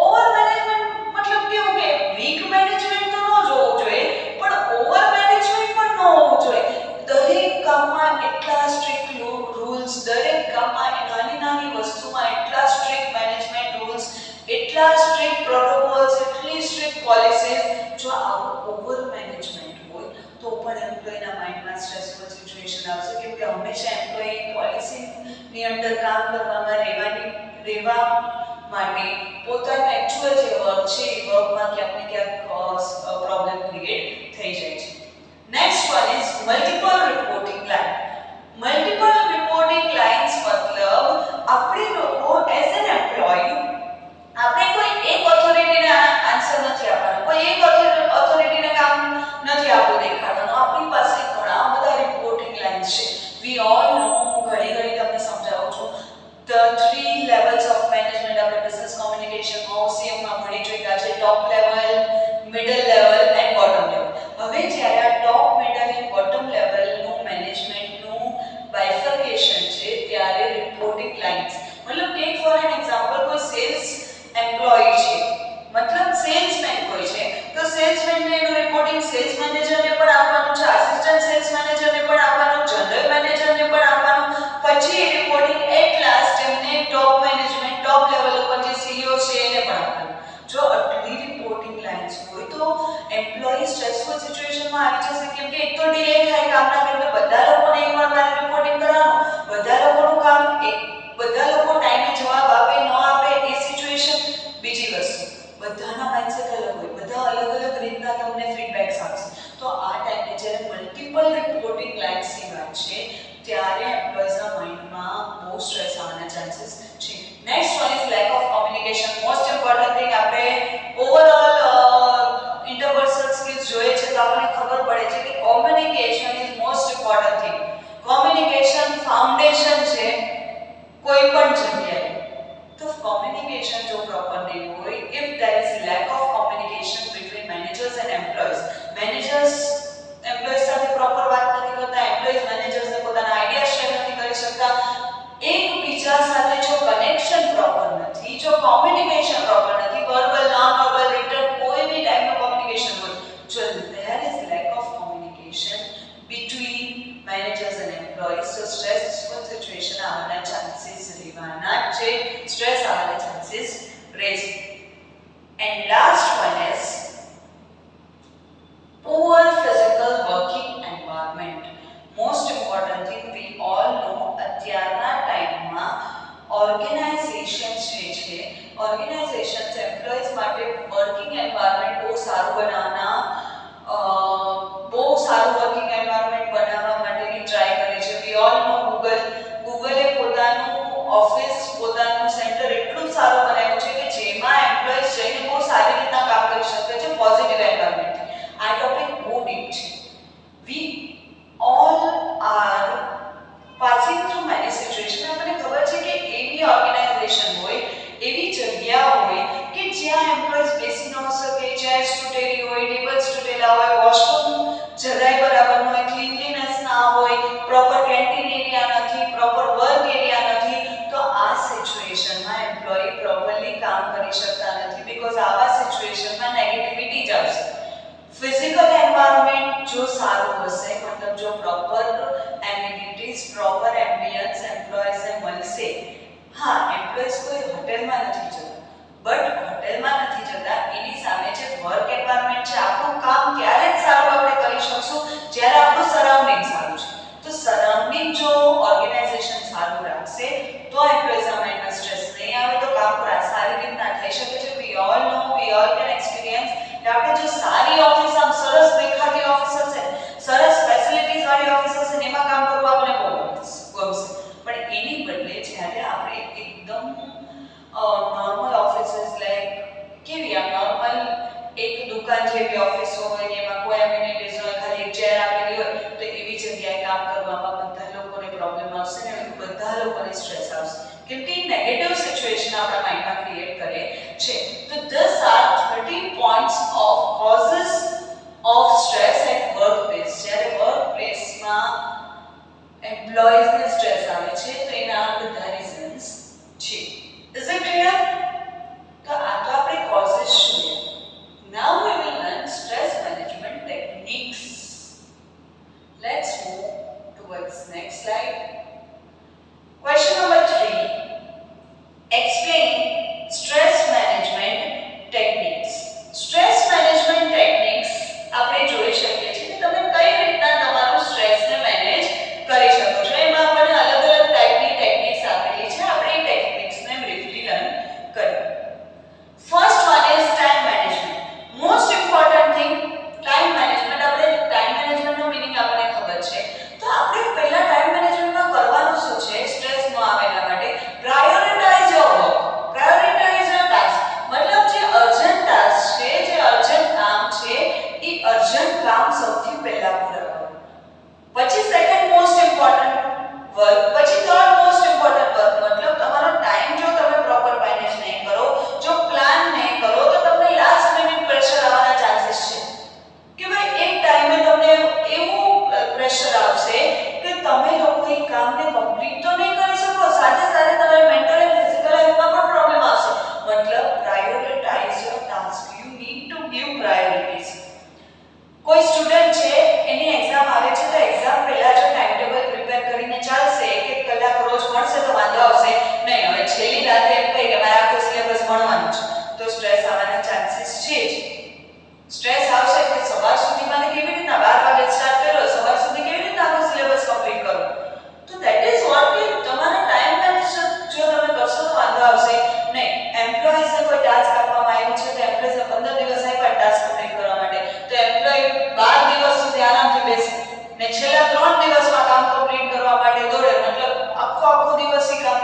S1: Over management મતલબ કેવું કે વીક મેનેજમેન્ટ તો ન જોવું જોઈએ, પણ ઓવર મેનેજમેન્ટ પણ ન હોવું જોઈએ. દરેક કામમાં એટલા સ્ટ્રિક્ટ રૂલ્સ, દરેક કામમાં નાની વસ્તુમાં એટલા સ્ટ્રિક્ટ મેનેજમેન્ટ રૂલ્સ, એટલા સ્ટ્રિક્ટ પ્રોટોકોલ્સ, એટલી સ્ટ્રિક્ટ પોલિસીઝ. જો આવું ઓવર મેનેજમેન્ટ હોય તો પણ એમ્પ્લોયના માઇન્ડમાં સ્ટ્રેસફુલ સિચ્યુએશન આવશે, કેમ કે હંમેશા એમ્પ્લોયી પોલિસીની અંડર કામ કરવામાં રહેવા માટે પોતાનું એક્ચ્યુઅલ જે વર્ક છે એ વર્કમાં ક્યાંક ને ક્યાંક પ્રોબ્લેમ ક્રિએટ થઈ જાય છે. Next one is multiple reporting line. Multiple reporting lines મતલબ આપણે લોકો એઝ એન એમ્પ્લોયી આપણે કોઈ એક ઓથોરિટીને આન્સર નથી આપવાનો, કોઈ એક ઓથોરિટીને કામ નથી આપવું દેખાડવાનું. આપણી પાસે ઘણા બધા રિપોર્ટિંગ લાઇન્સ છે. વી ઓલ નો, ઘણી તમને સમજાવું છું, the three levels of management આપણે બિઝનેસ કોમ્યુનિકેશનમાં OCM માં ભણી ચૂક્યા છે. Top level, middle level and bottom level. હવે જ્યારે આ ટોપ, મિડલ એન્ડ બોટમ લેવલનું મેનેજમેન્ટનું બાયફર્કેશન છે, ત્યારે રિપોર્ટિંગ લાઇન્સ મતલબ ટેક ફોર એન એક્ઝામ્પલ, કોઈ સેલ્સ એમ્પ્લોયી છે, મતલબ સેલ્સમેન કોઈ છે, તો સેલ્સમેનને એનું રિપોર્ટિંગ સેલ્સ મેનેજરને પણ આપવાનું છે, આસિસ્ટન્ટ સેલ્સ મેનેજરને પણ આપવાનું, જનરલ મેનેજરને પણ આપવાનું. પછી એ રિપોર્ટિંગ એટ લાસ્ટ એમને ટોપ મેનેજમેન્ટ, ટોપ લેવલ ઉપર જે CEO છે એને પણ આપવાનું. જો આટલી રિપોર્ટિંગ લાઇન્સ હોય તો એમ્પ્લોયી સ્ટ્રેસફુલ સિચ્યુએશનમાં આવી જશે, કેમ કે એક તો ડિલે થાય કામના, કેમ કે બધા લોકોને એકવાર મારે રિપોર્ટિંગ કરવાનું, બધા લોકોનું કામ બધા લોકો ટાઈમે જવાબ આપે ન આપે એ સિચ્યુએશન. બીજી વસ્તુ, બધાના માઇન્ડસેટ અલગ હોય, બધા અલગ રીતના તમને ફીડબેક્સ આપશે. તો આ ટાઈમે જ્યારે મલ્ટિપલ રિપોર્ટિંગ લાઇન્સની વાત છે ત્યારે એમ્પ્લોઈઝના માઇન્ડમાં બહુ સ્ટ્રેસ આવવાના ચાન્સીસ છે. Next one is lack of communication. Most important thing, આપણે ઓવરઓલ ઇન્ટરપર્સનલ સ્કિલ્સ જોઈએ છે તો આપણને ખબર પડે છે કે communication is most important thing. Communication foundation છે કોઈ પણ જગ્યાએ. તો કોમ્યુનિકેશન જો પ્રોપર નહીં હોય, if there is lack of communication between managers and employees, managers employees સાથે પ્રોપર વાત નથી કરતા, એમ્પ્લોઈઝ મેનેજર્સને પોતાના આઈડિયા શેર બેસી ન શકે, ચેર્સ તૂટેલી હોય, ટેબલ્સ તૂટેલા હોય, વોશરૂમ જગ્યા બરાબર ન હોય, ક્લીનલીનેસ ના હોય, પ્રોપર કેન્ટીન એરિયા નથી, પ્રોપર વર્ક એરિયા નથી, તો આ સિચ્યુએશનમાં એમ્પ્લોયી પ્રોપરલી કામ કરી શકતા નથી, બીકોઝ આવા સિચ્યુએશનમાં નેગેટિવિટી જ આવશે. ફિઝિકલ એન્વાયરમેન્ટ જો સારું હશે, મતલબ જો પ્રોપર એમ્યુનિટીઝ, પ્રોપર એમ્બિયન્સ એમ્પ્લોયીઝને મળશે. હા, એમ્પ્લોયીઝ કોઈ હોટેલમાં નથી જતા, બટ હોટેલમાં નથી જતા એની સામે જે વર્ક એન્વાયરમેન્ટ છે, આપણું કામ ક્યારે જ સારું આપણે કરી શકશું જ્યારે આપણું સરાઉન્ડિંગ સારું છે. તો સરાઉન્ડિંગ જો ઓર્ગેનાઇઝેશન સારું રાખશે તો એમ્પ્લોયીઝના માઇન્ડમાં સ્ટ્રેસ નહીં આવે, તો કામ સારી રીતના થઈ શકે છે. We all no, we all can experience કે આપણે જો સારી ઓફિસ, આમ સરસ દેખાતી ઓફિસ હશે, સરસ ફેસિલિટીઝ વાળી ઓફિસ હશે, એમાં કામ કરવું આપણને બહુ ગમશે. પણ એની બદલે જ્યારે આપણે એકદમ નોર્મલ ઓફિસીસ લાઈક કેવી આમ નોર્મલ એક દુકાન જેવી ઓફિસ હોય ને એમાં કોઈ એમ્યુનિટીઝ હોય, ખાલી એક ચેર આપેલી હોય, તો એવી જગ્યાએ કામ કરવામાં બધા લોકોને પ્રોબ્લેમ આવશે ને બધા લોકોને સ્ટ્રેસ આવશે, કેમ કે નેગેટિવ સિચ્યુએશન આપણા માઇન્ડમાં ક્રિએટ કરે છે. તો this are 13 points of causes of stress at workplace. જ્યારે વર્કપ્લેસમાં એમ્પ્લોયીઝને સ્ટ્રેસ આવે છે તો એના બધા રીઝન્સ છે. Is it clear? તો આ તો આપણે કોઝિસ જોઈએ. Now we will learn stress management techniques. Let's move towards next slide. Question number 3. Explain stress management techniques. Stress management techniques આપણે જોઈ શકીએ છીએ કે તમે કઈ રીતના તમારું સ્ટ્રેસને મેનેજ કરી શકો છો. એમાં આપણને અલગ અલગ ટાઈપની ટેકનિક્સ આપેલી છે. આપણે એ ટેકનિક્સને બ્રીફલી લર્ન કરીએ. First one is time management. Most important thing time management. આપણે ટાઈમ મેનેજમેન્ટનો મીનિંગ આપણને ખબર છે, તો આપણે પહેલા ટાઈમ મેનેજમેન્ટમાં કરવાનું શું છે સ્ટ્રેસ ન આવે એના માટે? Prioritise your work, prioritise your task. મતલબ જે અર્જન્ટ ટાસ્ક છે, જે અર્જન્ટ કામ છે, એ અર્જન્ટ કામ સૌથી પહેલા પૂરા કરો. પછી સેકન્ડ મોસ્ટ ઇમ્પોર્ટન્ટ વર્ક, પછી થર્ડ મોસ્ટ ઇમ્પોર્ટન્ટ વર્ક. મતલબ તમારો ટાઈમ જો તમે પ્રોપર મેનેજ નહીં કરો, જો પ્લાન નહીં કરો, તો તમને લાસ્ટ મિનિટ પ્રેશર આવવાના ચાન્સીસ છે કે ભાઈ એક ટાઈમે તમને એવું પ્રેશર આવશે કે તમે લોકો એ કામને કમ્પ્લીટ તો નહીં કરી શકો, સાથે સાથે તમારી મેન્ટલ અને ફિઝિકલ હેલ્થમાં પણ પ્રોબ્લેમ આવશે. મતલબ prioritise your task. You need to give priorities. કોઈ સ્ટુડન્ટ છે, એની એક્ઝામ આવે છે, તો એક્ઝામ પહેલા જો ટાઈમ ટેબલ પ્રિપેર કરીને ચાલશે, 1 કલાક રોજ ભણશે તો વાંધો આવશે નહીં. હવે છેલ્લી રાતે એમ કહે કે મારે આખો સિલેબસ ભણવાનું છે, તો સ્ટ્રેસ આવવાના ચાન્સીસ છે જ. સ્ટ્રેસ આવશે કે સવાર સુધી મને કેવી રીતના 12 વાગે સ્ટાર્ટ કર્યો, સવાર સુધી કેવી રીતના આખો સિલેબસ કમ્પ્લીટ કરું. તો ધેટ ઇઝ વોટ કે તમારા ટાઈમ મેનેજ જો તમે કરશો તો વાંધો આવશે નહીં. એમ્પ્લોયીઝને કોઈ ટાસ્ક આપવામાં આવ્યું છે, તો એમ્પ્લોયીઝને 15 દિવસ આપ્યા ટાસ્ક કમ્પ્લીટ કરવા માટે, તો એમ્પ્લોયી 12 દિવસ સુધી આરામથી બેસે ને છેલ્લા 3 દિવસમાં કામ કમ્પ્લીટ કરવા માટે દોડે. મતલબ આખો દિવસ એ કામ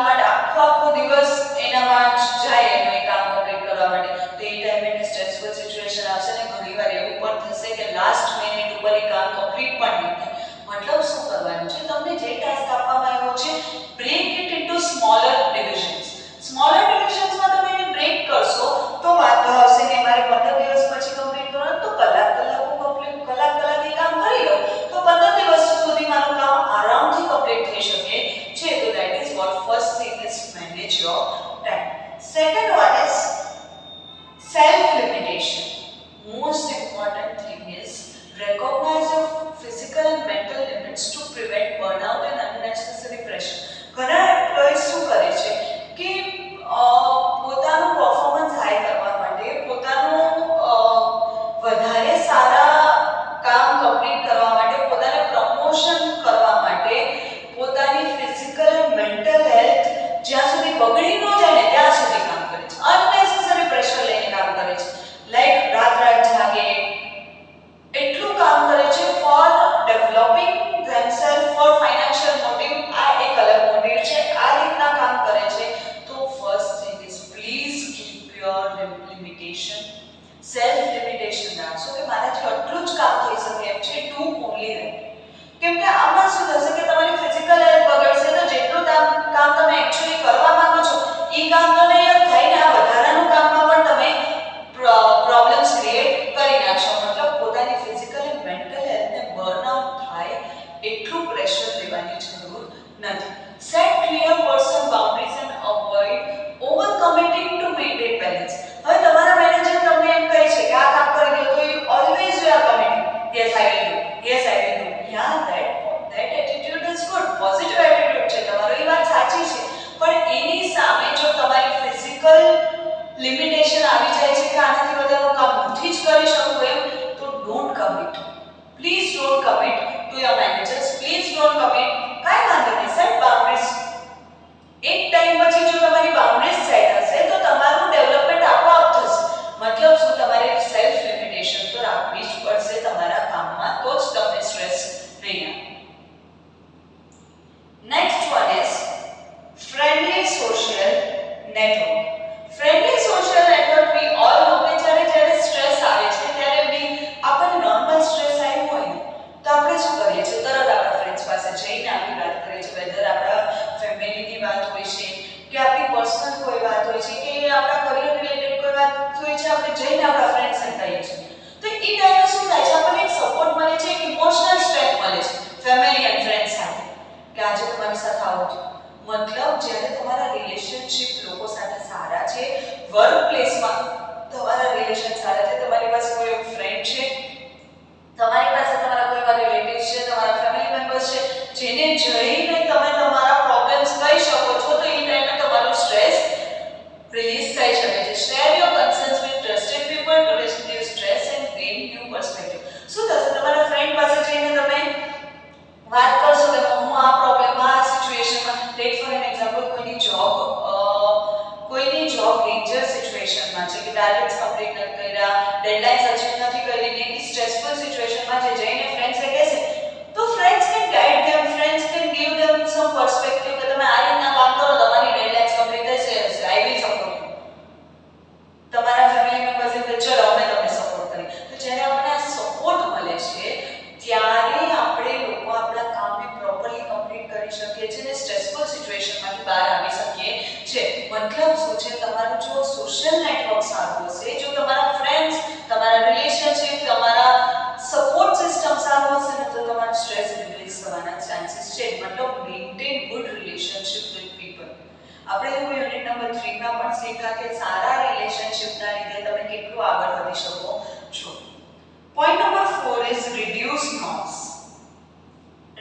S1: માટે આખો દિવસ એનામાં જાય એનું એ કામ કમ્પ્લીટ કરવા માટે. તો એ ટાઈમે એને સ્ટ્રેસફુલ સિચ્યુએશન આવશે ને ઘણીવાર એવું પણ થશે કે લાસ્ટ મિનિટ ઉપર એ કામ કમ્પ્લીટ પણ નહીં થાય. મતલબ શું કરવાનું છે? તમને જે ટાસ્ક આપવામાં આવ્યો છે, break it into smaller divisions. Smaller ડિવિઝન્સમાં તમે એને બ્રેક કરશો તો વાંધો આવશે કે મારે 15 દિવસ પછી કમ્પ્લીટ કરવાનું, તો કલાક એ કામ કરી લો તો 15 દિવસ સુધી મારું કામ આરામથી કમ્પ્લીટ થઈ શકે છે. તો that is vote first thing is manage your time. Second one is self limitation. Most important thing is recognize your physical and mental limits to prevent burnout and unnecessary pressure. ઘણા એમ્પ્લોયીઝ શું કરે છે કે પોતાનું પરફોર્મન્સ હાઈ કરવા માટે, પોતાનું વધારે સારા કામ કમ્પ્લીટ કરવા માટે, પોતાને પ્રમોશન કરવા માટે પોતાની ફિઝિકલ અને મેન્ટલ હેલ્થ જ્યાં સુધી બગડી ન જાય ને ત્યાં સુધી કામ કરે છે. અનનેસેસરી પ્રેશર લઈને કામ કરે છે. લાઈક રાત જાગે, એટલું કામ કરે છે for developing themself, for financial motive. આ એક અલગ મોટિવ છે. આ રીતના કામ કરે છે. તો first thing is please keep your limitation, self limitation રાખશો કે મારાથી આટલું જ કામ થઈ શકે એમ છે, ટુ ઓનલી રાઈટ. કેમ કે આમાં શું થશે કે તમારી ફિઝિકલ હેલ્થ બગડશે, તો જેટલું કામ તમે એક્ચ્યુઅલી કરવા માંગો છો એ કામ તો નહીં જ થાય ને. જઈને આપણા ફ્રેન્ડ્સને કહીએ છીએ. તો એ ટાઈમે શું થાય છે, આપણને એક સપોર્ટ મળે છે, એક ઇમોશનલ સ્ટ્રેન્થ મળે છે ફેમિલી એન્ડ ફ્રેન્ડ્સ સાથે કે આજે તમારી સાથે આવું થયું. મતલબ જ્યારે તમારા રિલેશનશિપ લોકો સાથે સારા છે, વર્ક પ્લેસમાં તમારા રિલેશન સારા છે, તમારી પાસે કોઈ ફ્રેન્ડ છે, તમારી પાસે તમારા કોઈ એવા રિલેટિવ્સ છે, તમારા ફેમિલી મેમ્બર્સ છે જેને જઈને તમે તમારા પ્રોબ્લેમ્સ કહી શકો છો, તો એ ટાઈમે તમારું સ્ટ્રેસ રિલીઝ થઈ શકે છે. Share your concerns with trusted people to reduce stress and gain new perspective. શું થશે, તમારા ફ્રેન્ડ પાસે જઈને તમે વાત કરશો કે હું આ પ્રોબ્લેમમાં આ સિચ્યુએશનમાં, ટેક ફોર એન એક્ઝામ્પલ, કોઈની જોબ ડેન્જર સિચ્યુએશનમાં છે કે ટાર્ગેટ્સ કમ્પ્લીટ નથી કર્યા, ડેડલાઇન્સ અચીવ નથી કરી, એની સ્ટ્રેસફુલ સિચ્યુએશનમાં જે જઈને ફ્રેન્ડ્સને કહેશે, તો friends can guide them, friends can give them some perspective કે તમે આ રીતના કામ કરો, તમારી ડેડલાઇન્સ કમ્પ્લીટ થશે, આઈ વિલ સપોર્ટ યુ. તમારા ફેમિલી મેમ્બર્સ એમ કે ચલો અમે તમને સપોર્ટ કરીએ. તો જ્યારે આપણને આ સપોર્ટ મળે છે ત્યારે આપણે લોકો આપણા કામને પ્રોપરલી કમ્પ્લીટ કરી શકીએ છીએ અને સ્ટ્રેસફુલ સિચ્યુએશનમાંથી બહાર આવી શકીએ છીએ. મતલબ શું છે, તમારું જો સોશિયલ નેટવર્ક સારું હશે, જો તમારા ફ્રેન્ડ્સ, તમારા રિલેશનશિપ, તમારા સપોર્ટ સિસ્ટમ સારું હશે ને, તો તમારું સ્ટ્રેસ રિલીઝ થવાના ચાન્સીસ છે. મતલબ maintain good relationship with people. આપણે યુનિટ નંબર 3 માં પણ શીખ્યા કે સારા રિલેશનશિપના લીધે તમે કેટલું આગળ વધી શકો છો. Point number 4 is reduce noise.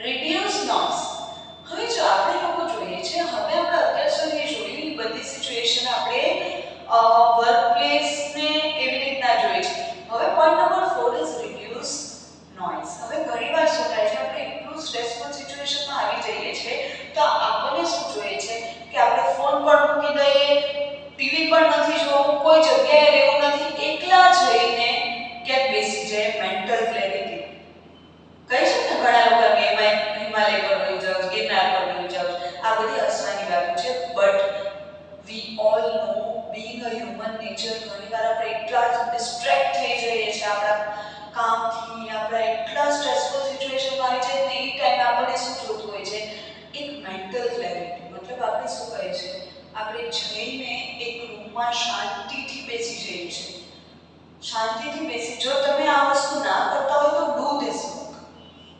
S1: Reduce noise. હવે જો આપણે લોકો જોઈએ છે, હવે આપણે અત્યાર સુધી જોયેલી બધી સિચ્યુએશન આપણે વર્ક પ્લેસને એવી રીતના જોઈ છે. હવે point number 4 is reduce noise. હવે ઘણીવાર શું થાય છે, આપણે એટલું સ્ટ્રેસફુલ સિચ્યુએશનમાં આવી જઈએ છીએ તો આપણને શું જોઈએ છે કે આપણે ફોન પણ મૂકી દઈએ, ટીવી પણ નથી જોવું, કોઈ જગ્યાએ રહેવું નથી, એકલા જઈને ક્યાંક બેસી જાય, મેન્ટલ ક્લેરિટી. કહી છે ને ઘણા લોકો કે હિમાલય પર વયું જાવ, ગિરનાર પર વયું જાવ, આ બધી હસવાની વાતો છે, but we all no being a human nature ઘણીવાર આપણે એટલા જ ડિસ્ટ્રેક્ટ થઈ જઈએ છીએ આપણા કામથી, આપણા એટલા સ્ટ્રેસફુલ સિચ્યુએશનમાં આવી જાય ને, એ ટાઈમે આપણને શું જોતું હોય છે, એક મેન્ટલ ક્લેરિટી. મતલબ આપણે શું કહે છે, આપણે જઈને એક રૂમમાં શાંતિથી બેસી જઈએ છીએ, શાંતિથી બેસી. જો તમે આ વસ્તુ ના કરતા હોય તો ડુ ધીસ વર્ક.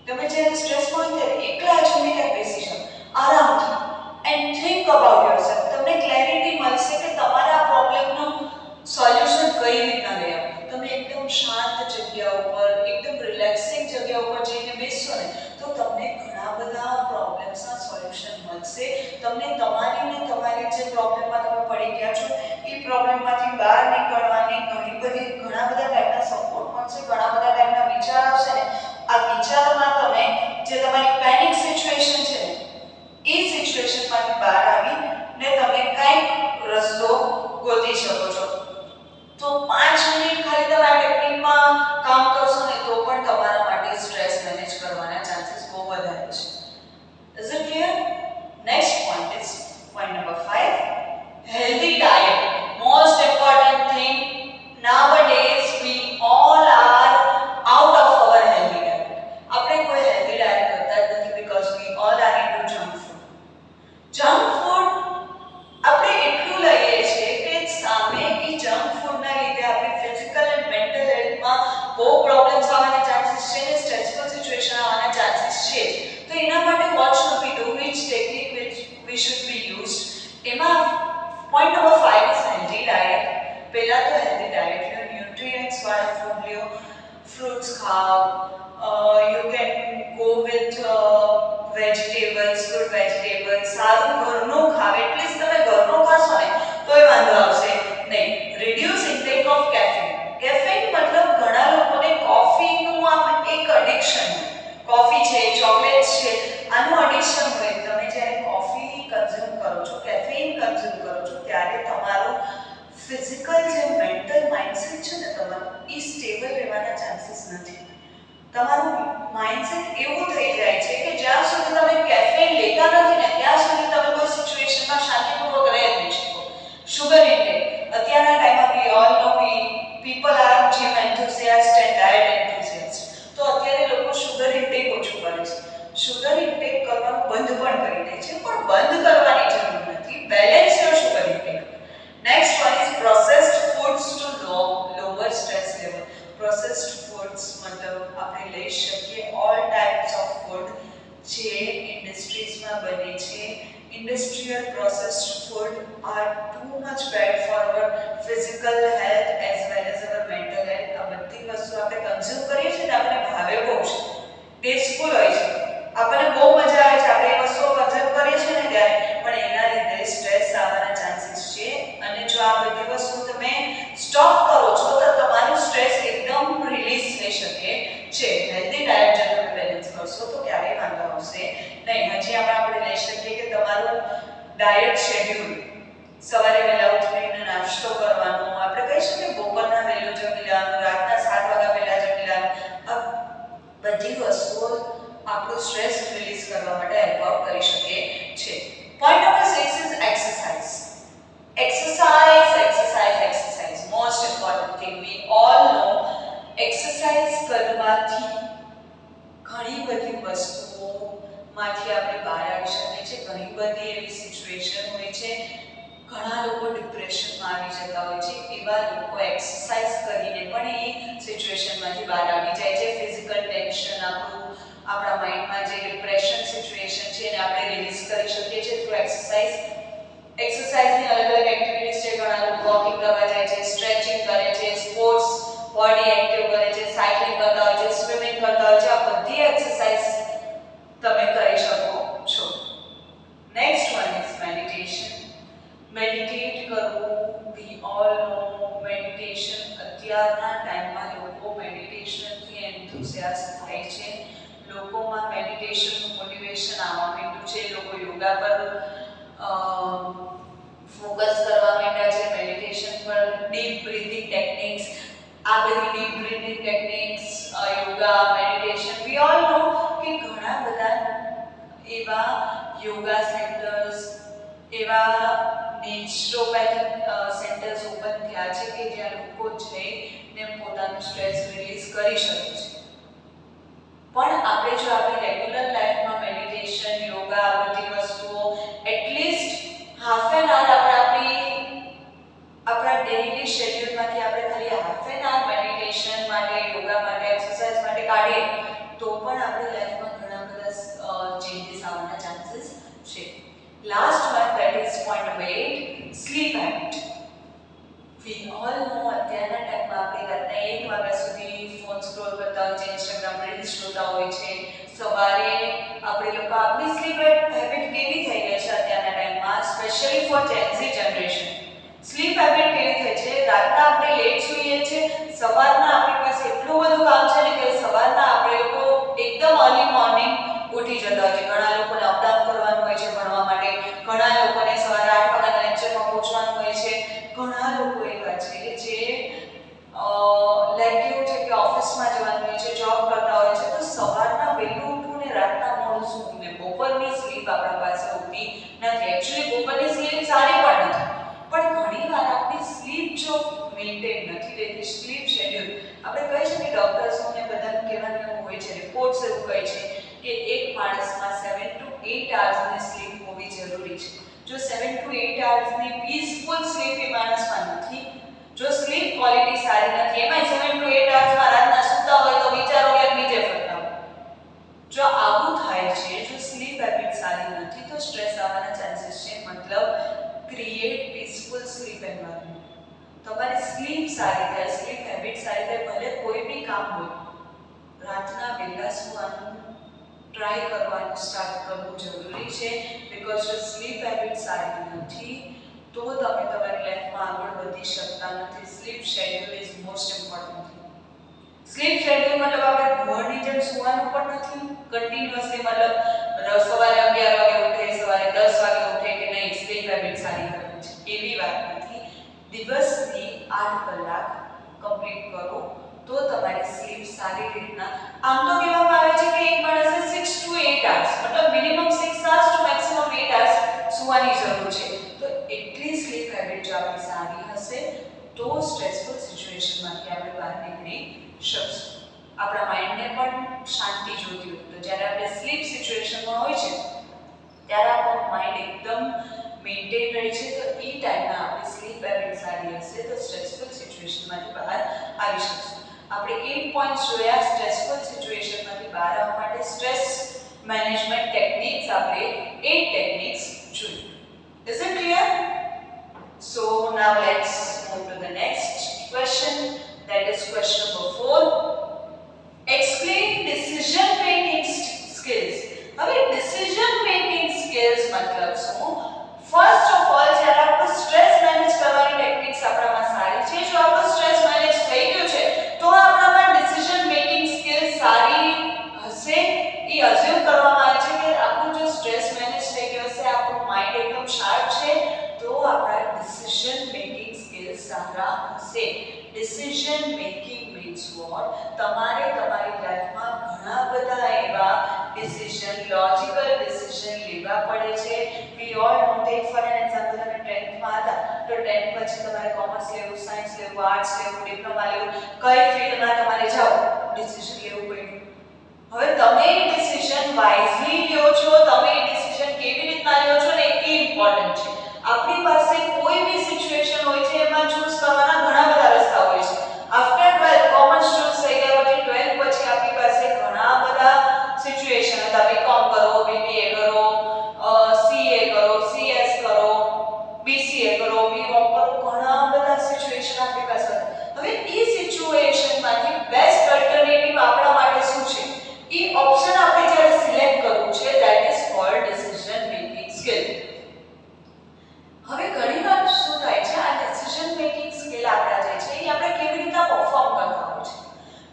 S1: તમે જ્યારે સ્ટ્રેસમાં હોય ત્યારે એકલા જઈને ક્યાંક બેસી જાઓ આરામથી એન્ડ થિંક અબાઉટ યોરસેલ્ફ. તમને ક્લેરિટી મળશે કે તમારે આ પ્રોબ્લેમનું સોલ્યુશન કઈ રીતના લઈ આવવું. તમે એકદમ શાંત જગ્યા ઉપર, એકદમ રિલેક્સિંગ જગ્યા ઉપર જઈને બેસશો ને, તો તમને ઘણા બધા પ્રોબ્લેમ્સના સોલ્યુશન મળશે. તમને તમારી જે પ્રોબ્લેમમાં તમે પડી ગયા છો એ પ્રોબ્લેમમાંથી બહાર નીકળવાની ઘણા બધા ટાઈપના સપોર્ટ મળશે, ઘણા બધા ટાઈપના વિચાર આવશે ને, આ વિચારમાં તમે જે તમારી પેનિક સિચ્યુએશન છે ને, એ સિચ્યુએશનમાંથી બહાર આવી ને તમે કંઈક રસ્તો ગોતી શકો છો. તો 5 મિનિટ ખાલી તમે આ ટેકનિકમાં કામ કરશો ને, તો પણ તમારા માટે સ્ટ્રેસ મેનેજ કરવાના ચાન્સીસ બહુ વધારે છે. Is it clear? Next point is point number 5. Healthy diet. Most important thing nowadays we all are out of our healthy diet. આપણે કોઈ healthy diet કરતા જ નથી because we all are into junk food. Junk food આપણે એટલું લઈએ છીએ કે સામે એ જંક ફૂડના લીધે આપણી ફિઝિકલ એન્ડ મેન્ટલ હેલ્થમાં બહુ પ્રોબ્લેમ્સ આવવાના ચાન્સીસ છે ને, સ્ટ્રેસફુલ સિચ્યુએશન આવવાના ચાન્સીસ છે. તો એના માટે what should we do, which technique we should be used. એમાં point number 5 is healthy diet. પહેલા તો હેલ્ધી ડાયટ લો, ન્યુટ્રિયન્ટ્સ વાળા ફૂડ લો, ફ્રૂટ્સ ખાઓ, you can go with vegetables, good vegetables, સારું ઘરનું ખાવ. એટલીસ્ટ તમે ઘરનું ખાશો ને તોય વાંધો આવશે નહીં. Reduce intake of caffeine. Caffeine મતલબ ઘણા લોકોને કોફીનું આમ એક એડિક્શન, કોફી છે, ચોકલેટ્સ છે, આનું એડિક્શન હોય. તમે જ્યારે કોફી કન્ઝ્યુમ કરો છો, કેફીન કન્ઝ્યુમ કરો છો, ત્યારે તમારું ફિઝિકલ જે મેન્ટલ માઇન્ડસેટ છે ને તમારું, એ સ્ટેબલ રહેવાના ચાન્સીસ નથી. તમારું માઇન્ડસેટ એવું થઈ જાય છે કે જ્યાં સુધી તમે કેફીન લેતા નથી ને, ત્યાં સુધી તમે કોઈ સિચ્યુએશનમાં શાંતિપૂર્વક રહી નહીં શકો. Sugar intake. અત્યારના ટાઈમમાં we all know people are gym enthusiast and diet enthusiast. તો અત્યારે લોકો શુગર ઇન્ટેક ઓછું કરે છે. શુગર ઇન્ટેક કરવાનું બંધ પણ કરી દે છે, પણ બંધ કરવાની જરૂર નથી. Balance your sugar intake. Next one is processed foods to low જે ઇન્ડસ્ટ્રીઝમાં બને છે. Industrial processed food are too much bad for our physical health as well as our mental health. આ બધી વસ્તુ આપણે કન્ઝ્યુમ કરીએ છીએ ને આપણે ભાવે બહુ છે, ટેસ્ટફુલ હોય છે, આપણને બહુ મજા આવે છે, આપણે એ વસ્તુઓ કન્ઝ્યુમ કરીએ છીએ ને ત્યારે, પણ એના લીધે સ્ટ્રેસ આવવાના ચાન્સીસ છે. અને જો આ બધી વસ્તુ તમે સ્ટોપ કરો છો તો તમારું સ્ટ્રેસ એકદમ રિલીઝ થઈ શકે છે. હેલ્ધી ડાયટ જો તમે બેલેન્સ કરશો તો ક્યારેય વાંધો આવશે નહીં. હજી આપણે લઈ શકીએ કે તમારું ડાયટ શેડ્યુલ, સવારે વહેલા ઉઠીને નાસ્તો કરવાનો, આપણે કહી શકીએ બપોરના વહેલું જમી લેવાનું, રાતના 7 વાગ્યા પહેલા જમી લેવાનું. આ બધી વસ્તુઓ આપણું સ્ટ્રેસ રિલીઝ કરવા માટે હેલ્પ કરી શકે છે. Point number 6 is exercise. Exercise. Most important thing. We all know exercise કરવાથી ઘણી બધી વસ્તુઓમાંથી આપણે બહાર આવી શકીએ છીએ. ઘણી બધી એવી સિચ્યુએશન હોય છે, ઘણા લોકો ડિપ્રેશનમાં આવી જતા હોય છે, એવા લોકો એક્સરસાઇઝ કરીને પણ એ સિચ્યુએશનમાંથી બહાર આવી જાય છે. ફિઝિકલ ટેન્શન આપણા માઇન્ડમાં જે ડિપ્રેશન સિચ્યુએશન છે એને આપણે રિલીઝ કરી શકીએ છીએ થ્રુ એક્સરસાઇઝ. એક્સરસાઇઝની અલગ અલગ એક્ટિવિટીઝ છે. ઘણા લોકો વોકિંગ કરવા જાય છે, સ્ટ્રેચિંગ કરે છે, સ્પોર્ટ્સ બોડી એક્ટિવ કરે છે, સાયકલિંગ કરતા હોય છે, સ્વિમિંગ કરતા હોય છે. આ બધી એક્સરસાઇઝ તમે કરી શકો છો. Next one is meditation. Meditate કરવું, વી ઓલ નો મેડિટેશન. અત્યારના ટાઈમમાં લોકો મેડિટેશનથી એન્થુસિયાસ્ટ થાય છે. લોકોમાં મેડિટેશનનું મોટિવેશન આવવા માંડ્યું છે. લોકો યોગા પર ફોકસ કરવા માંડ્યા છે, મેડિટેશન પર. ડીપ બ્રીથિંગ ટેકનિક્સ, આ બધી deep breathing techniques, yoga, meditation, we all know કે ઘણા બધા એવા યોગા સેન્ટર્સ, એવા નેચરોપેથિક સેન્ટર્સ ઓપન થયા છે કે જ્યાં લોકો જઈને પોતાનું સ્ટ્રેસ રિલીઝ કરી શકે છે. પણ આપણે જો આપણી રેગ્યુલર લાઈફમાં મેડિટેશન, યોગા, આ બધી વસ્તુઓ એટલીસ્ટ હાફ એન આવર આપણા ડેઈલી શેડ્યુલમાંથી આપણે ખાલી હાફ એન આવર મેડિટેશન માટે, યોગા માટે, એક્સરસાઇઝ માટે કાઢીએ તો પણ આપણી લાઈફમાં ઘણા બધા ચેન્જીસ આવવાના ચાન્સીસ છે. Last one, that is point number 8, sleep habit. We all know અત્યારના ટાઈમમાં આપણે રાતના 1 વાગ્યા સુધી ફોન સ્ક્રોલ કરતા હોય છે, ઇન્સ્ટાગ્રામ રીલ્સ જોતા હોય છે. સવારે આપણે લોકો આપણી સ્લીપ હેબિટ કેવી થઈ ગઈ છે અત્યારના ટાઈમમાં, specially for Gen Z generation. Sleep habit કેવી થઈ છે, રાતના આપણે લેટ સૂઈએ છીએ, સવારના આપણી પાસે એટલું બધું કામ છે ને કે સવારના આપણે લોકો એકદમ અર્લી મોર્નિંગ ઉઠી જતા હોય છે. ઘણા લોકોને અપડાઉન કરવાનું હોય છે ભણવા માટે, ઘણા લોકોને સવારે 8 વાગ્યાના લેક્ચરમાં પહોંચવાનું હોય છે, ઘણા લોકો એવા છે જે લાઈક કેવું છે કે ઓફિસમાં જવાનું હોય છે, જોબ કરતા હોય છે, તો સવારના વહેલું ઉઠવું ને રાતના મોડું સૂવું ને બપોરની સ્લીપ આપણા પાસે હોતી નથી. એકચ્યુઅલી બપોરની સ્લીપ સારી પણ નથી, પણ ઘણીવાર આપણી સ્લીપ જો મેન્ટેન નથી રહેતી, સ્લીપ શેડ્યુલ, આપણે કહી શકીએ ડોક્ટર્સોને બધાનું કહેવાનું એવું હોય છે, રિપોર્ટ્સ એવું કહે છે કે એક માણસમાં 7 to 8 આવર્સની સ્લીપ હોવી જરૂરી છે. જો 7 to 8 આવર્સની પીસફુલ સ્લીપ એ માણસમાં નથી, જો સ્લીપ ક્વોલિટી સારી નથી, એમાં 7 to 8 આવર્સમાં રાતના સૂતા હોય તો વિચારો કે નીચે ફરતા હોય. જો આવું થાય છે, જો સ્લીપ હેબિટ સારી નથી તો સ્ટ્રેસ આવવાના ચાન્સીસ છે. મતલબ ક્રિએટ પીસફુલ સ્લીપ એન્વાયરમેન્ટ. તમારી સ્લીપ સારી થાય, સ્લીપ હેબિટ સારી થાય, ભલે કોઈ બી કામ હોય, રાતના વહેલા સૂવાનું ટ્રાય કરવાનું સ્ટાર્ટ કરવું જરૂરી છે. બીકોઝ જો સ્લીપ હેબિટ સારી નથી તો તમે તમારી લાઈફમાં આગળ વધી શકતા નથી. Sleep schedule is most important thing. Sleep schedule મતલબ આપણે ઘરની જેમ સૂવાનું પણ નથી કન્ટિન્યુઅસલી, મતલબ સવારે 11 વાગે ઉઠે, સવારે 10 વાગે ઉઠે કે નહીં સ્લીપ હેબિટ સારી કરવી છે, એવી વાત નથી. દિવસની 8 કલાક કમ્પ્લીટ કરો તો તમારી સ્લીપ સારી રીતના, આમ તો કહેવામાં આવે છે કે એક માણસે 6 to 8 hours, મતલબ minimum 6 hours to maximum 8 hours સૂવાની જરૂર છે. તો એટલી સ્લીપ હેબિટ જો આપણી સારી હશે તો સ્ટ્રેસફુલ સિચ્યુએશનમાંથી આપણે બહાર નીકળી શકશું. આપણા માઇન્ડને પણ શાંતિ જોઈતી હોય, તો જ્યારે આપણે સ્લીપ સિચ્યુએશનમાં હોય છે ત્યારે આપણું માઇન્ડ એકદમ મેન્ટેન રહે છે. તો એ ટાઈમમાં આપણી સ્લીપ હેબિટ સારી હશે તો સ્ટ્રેસફુલ સિચ્યુએશનમાંથી બહાર આવી શકશું. આપણે 8 પોઈન્ટ્સ જોયા સ્ટ્રેસફુલ સિચ્યુએશનમાંથી બહાર આવવા માટે. સ્ટ્રેસ મેનેજમેન્ટ ટેકનિક્સ આપણે 8 ટેકનિક્સ જોઈ. Is it clear? So now let's move to the next question, that is question number 4. Explain decision making skills. હવે decision making skills મતલબ શું? ફર્સ્ટ ઓફ ઓલ જ્યારે આપણે સ્ટ્રેસ મેનેજ કરવાની ટેકનિક્સ આપણામાં સારી છે, જો આપણો સ્ટ્રેસ મેનેજ થઈ ગયો છે તો આપણામાં ડિસિઝન મેકિંગ સ્કિલ્સ સારી હશે. એ અઝ્યુમ કરવામાં આવે છે કે આપણું જો સ્ટ્રેસ મેનેજ થઈ ગયો છે, આપણું માઇન્ડ એકદમ શાર્પ છે, તો આપણા ડિસિઝન મેકિંગ સ્કિલ્સ સારા હશે. Decision making means what? તમારે તમારી લાઈફમાં ઘણા બધા એવા ડિસિઝન, લોજિકલ ડિસિઝન લેવા પડે છે. We all know, take for an example, તમે 10th માં હતા તો 10th પછી તમારે કોમર્સ લેવું, સાયન્સ લેવું, આર્ટ્સ લેવું, ડિપ્લોમા લેવું, કઈ ફિલ્ડમાં તમારે જાવ, ડિસિઝન લેવું પડ્યું. હવે તમે ડિસિઝન વાઇઝલી લ્યો છો, તમે ડિસિઝન કેવી રીતના લ્યો છો ને એ ઇમ્પોર્ટન્ટ છે. આપણી પાસે કોઈ બી સિચ્યુએશન હોય છે, એમાં ચૂઝ કરવાના ઘણા બધા રસ્તા હોય છે. આફ્ટર 12 કોમર્સ ચૂઝ થઈ ગયા પછી 12 પછી આપણી પાસે ઘણા બધા સિચ્યુએશન હતા. બીકોમ કરો, બીબીએ કરો, સીએ કરો, સીએસ કરો, બીસીએ કરો, બીકોમ કરો, ઘણા બધા સિચ્યુએશન આપણી પાસે હતા. હવે એ સિચ્યુએશનમાંથી બેસ્ટ અલ્ટરનેટિવ આપણા માટે શું છે, એ ઓપ્શન આપણે જ્યારે સિલેક્ટ કરવું છે, that is called decision making skill. હવે ઘણીવાર શું થાય છે, આ ડિસિઝન મેકિંગ સ્કિલ આપણા જે છે એ આપણે કેવી રીતે પરફોર્મ કરતા હોય છે.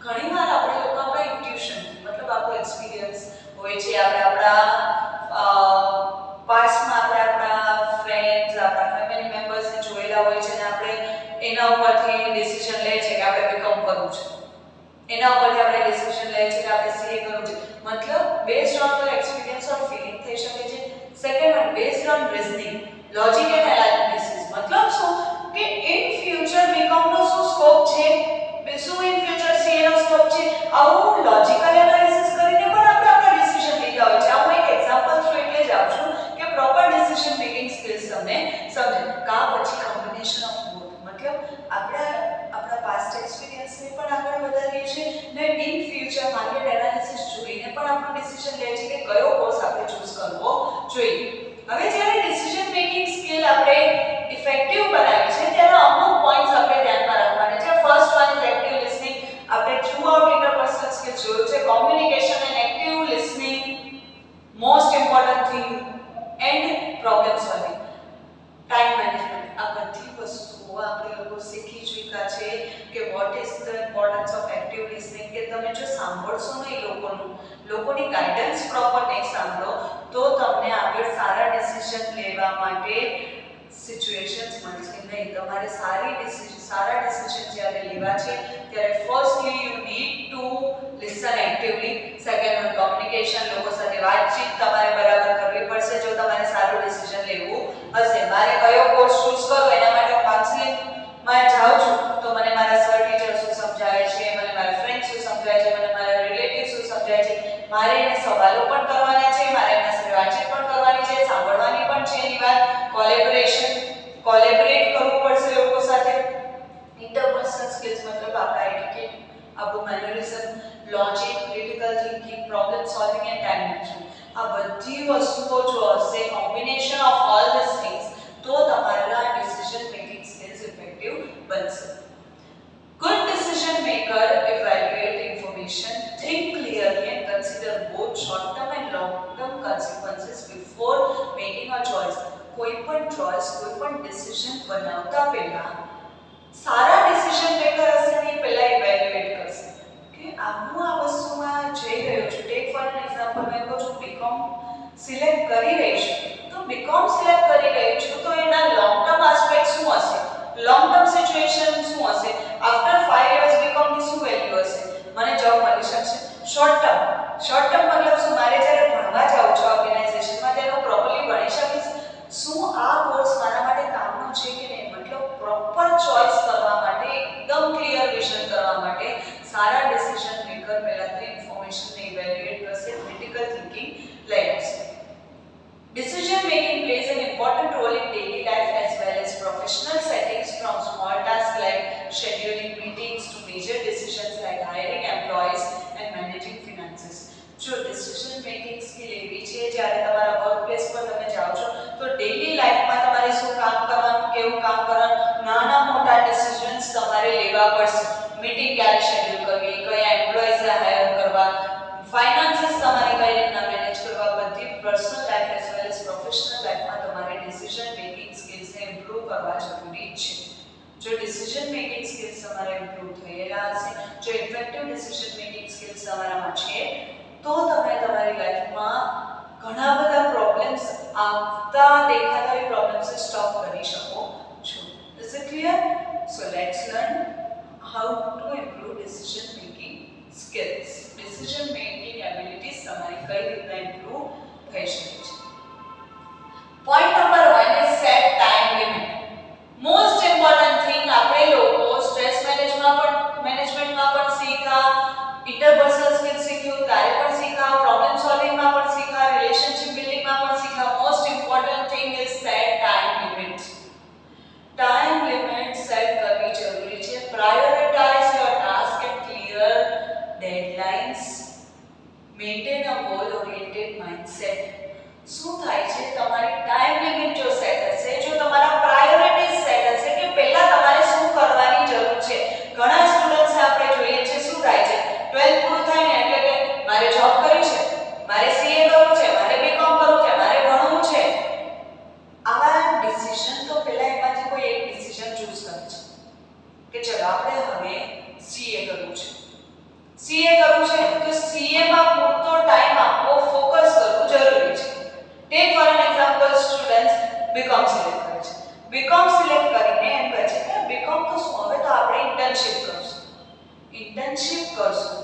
S1: ઘણીવાર આપણે લોકો આપણા ઇન્ટ્યુશન, મતલબ આપણો એક્સપિરિયન્સ હોય છે, આપણે આપણા પાસ્ટમાં આપણે આપણા ફ્રેન્ડ્સ, આપણા ફેમિલી મેમ્બર્સને જોયેલા હોય છે અને આપણે એના ઉપરથી ડિસિઝન લઈએ છીએ કે આપણે બીકોમ કરવું છે. એના ઉપરથી આપણે ડિસિઝન લઈએ છીએ કે આપણે સીએ કરવું છે. મતલબ based on your experience or feeling થઈ શકે છે. Second one, based on reasoning, logic and analysis. મતલબ શું કે ઇન ફ્યુચર બીકોમ નો શું સ્કોપ છે, શું ઇન ફ્યુચર સીએ નો સ્કોપ છે, આવું લોજિકલ એનાલિસિસ કરીને પણ આપણે આપણા ડિસિઝન લીધા હોય છે. આ હું એક એક્ઝામ્પલ થ્રુ એટલે જ આવું છું કે પ્રોપર ડિસિઝન મેકિંગ સ્કિલ્સ તમને સમજે. કા પછી કોમ્બિનેશન ઓફ બોથ, મતલબ આપણા પાસ્ટ એક્સપિરિયન્સને પણ આગળ વધારીએ છીએ ને ઇન ફ્યુચર માર્કેટ એનાલિસિસ જોઈને પણ આપણો ડિસિઝન લે છે કે કયો કોર્સ આપણે ચૂઝ કરવો જોઈએ. હવે જ્યારે ડિસિઝન મેકિંગ સ્કિલ આપણે ઇફેક્ટિવ બનાવી છે, ત્યારે અમુક પોઈન્ટ્સ આપણે ધ્યાનમાં રાખવાના છે. First one is active listening. આપણે થ્રુઆઉટ ઇન્ટરપર્સનલ સ્કિલ્સ જોયું છે, communication and active listening, most important thing, and problem solving, time management. આ બધી વસ્તુઓ આપણે લોકો શીખી ચૂક્યા છે કે what is the importance of active listening. કે તમે જો સાંભળશો નહીં, લોકોની ગાઈડન્સ પ્રોપર નહીં સાંભળો, તો તમને આગળ સારા ડિસિઝન લેવા માટે સિચ્યુએશન્સ મળશે નહીં. તમારે સારા ડિસિઝન જ્યારે લેવા છે ત્યારે firstly you need to listen actively. Second one communication, લોકો સાથે વાતચીત તમારે બરાબર કરવી પડશે જો તમારે સારું ડિસિઝન લેવું હશે. મારે કયો કોર્સ ચૂઝ કરવો એના માટે કાઉન્સેલિંગમાં જાઉં છું તો મને મારા સર ટીચર શું સમજાવે છે, મને મારા ફ્રેન્ડ શું સમજાવે છે, મને મારા રિલેટિવ શું સમજાવે છે, મારે એને સવાલો પણ કરવાના છે, મારે એના સાથે વાતચીત પણ કરવાની છે, સાંભળવાની પણ છે એની વાત, કોલેબરેટ કરવું પડશે લોકો સાથે. ઇન્ટરપર્સનલ સ્કિલ્સ મતલબ આપણા એટિકેટ, આપણું mannerism, logic, critical thinking, problem solving and time management. આ બધી વસ્તુઓ જો હશે, combination of all this things, તો તમારા ડિસિઝન મેકિંગ સ્કિલ્સ ઇફેક્ટિવ બનશે. Good decision maker evaluate information, think clearly and consider both short-term and long-term consequences before making a choice. કોઈ પણ ચોઇસ, કોઈ પણ ડિસિઝન બનાવતા પહેલા સારા ડિસિઝન મેકર હશે ને પહેલા ઇવેલ્યુએટ કરશે કે હું આ વસ્તુમાં જઈ રહ્યો છું. ટેક ફોર એન એક્ઝામ્પલ, મેં કહું છું બીકોમ સિલેક્ટ કરી રહી છું, તો બીકોમ સિલેક્ટ કરી રહી છું તો એના લોંગ ટર્મ આસ્પેક્ટ શું હશે, લોંગ ટર્મ સિચ્યુએશન શું હશે, આફ્ટર 5 years બીકોમ ની શું વેલ્યુ હશે, મને જોબ મળી શકશે. શોર્ટ ટર્મ મતલબ શું, મારે જ્યારે ભણવા જાઉં છું ઓર્ગેનાઇઝેશનમાં ત્યારે હું પ્રોપરલી ભણી શકીશ, શું આ કોર્સ મારા માટે કામનો છે કે નહીં. મતલબ પ્રોપર ચોઇસ કરવા માટે, એકદમ ક્લિયર વિઝન કરવા માટે સારા ડિસિઝન મેકર પહેલા તો ઇન્ફોર્મેશનને ઇવેલ્યુએટ કરશે, ક્રિટિકલ થિંકિંગ લઈ આવશે. Decision making plays an important role in daily life as well as professional settings, from small tasks like scheduling meetings to major decisions like hiring employees and managing finances. જો ડિસિઝન મેકિંગ સ્કિલ એવી છે જ્યારે તમારા વર્ક પ્લેસ પર તમે જાઓ છો તો ડેઈલી લાઈફમાં તમારે શું કામ કરવાનું, કેવું કામ કરવાનું, નાના મોટા ડિસિઝન્સ તમારે લેવા પડશે. મીટિંગ ક્યારે શેડ્યુલ કરવી, કયા એમ્પ્લોઈઝને હાયર કરવા, ફાઇનાન્સીસ તમારે કઈ રીતના મેનેજ કરવા, બધી personal life as well as professional લાઈફમાં તમારે ડિસિઝન મેકિંગ સ્કિલ્સને ઇમ્પ્રૂવ કરવા જરૂરી છે. જો ડિસિઝન મેકિંગ સ્કિલ્સ તમારા ઇમ્પ્રૂવ થયેલા હશે, જો ઇફેક્ટિવ ડિસિઝન મેકિંગ સ્કિલ્સ તમારામાં છે તો તમે તમારી લાઈફમાં ઘણા બધા પ્રોબ્લેમ્સ આવતા દેખાતા એ પ્રોબ્લેમ્સને સ્ટોપ કરી શકો છો. Is it clear? So let's learn how to improve decision making skills. Decision making abilities તમારી કઈ રીતના ઇમ્પ્રૂવ થઈ શકે છે. Point number 1 is set time limit. Most important thing આપણે લોકો સ્ટ્રેસ મેનેજમેન્ટમાં પણ શીખા, ઇન્ટરપર્સનલ સ્કિલ શીખ્યું, ત્યારે પણ શીખા, પ્રોબ્લેમ સોલ્વિંગમાં પણ શીખા, રિલેશનશિપ બિલ્ડિંગમાં પણ શીખા. Most important thing is set time limit. Time limit set કરવી જરૂરી છે. Prioritize your task and clear deadlines. Maintain a goal oriented mindset. શું થાય છે, તમારી ટાઈમ લિમિટ જો સેટ હશે, જો તમારા પ્રાયોરિટીઝ સેટ હશે કે પહેલા તમારે શું કરવાની જરૂર છે. ઘણા સ્ટુડન્ટ્સ આપણે જોઈએ છે શું થાય છે, 12th પૂરું થાય ને એટલે કે મારે જોબ કરવી છે, મારે સીએ કરવું છે, મારે બીકોમ કરવું છે, મારે ભણવું છે. આવા ડિસિઝન તો પહેલા એમાંથી કોઈ એક ડિસિઝન ચૂઝ કરે છે કે ચલો આપણે હવે સીએ કરવું છે. સીએ કરવું છે તો સીએ માં પૂરતો ટાઈમ આપવો, ફોકસ કરવું જરૂરી છે. Take for an example, students BCom select કરે છે. બીકોમ સિલેક્ટ કરીને એમ કહે છે કે બીકોમ તો શું, હવે તો આપણે ઇન્ટર્નશિપ કરશું. ઇન્ટર્નશિપ કરશું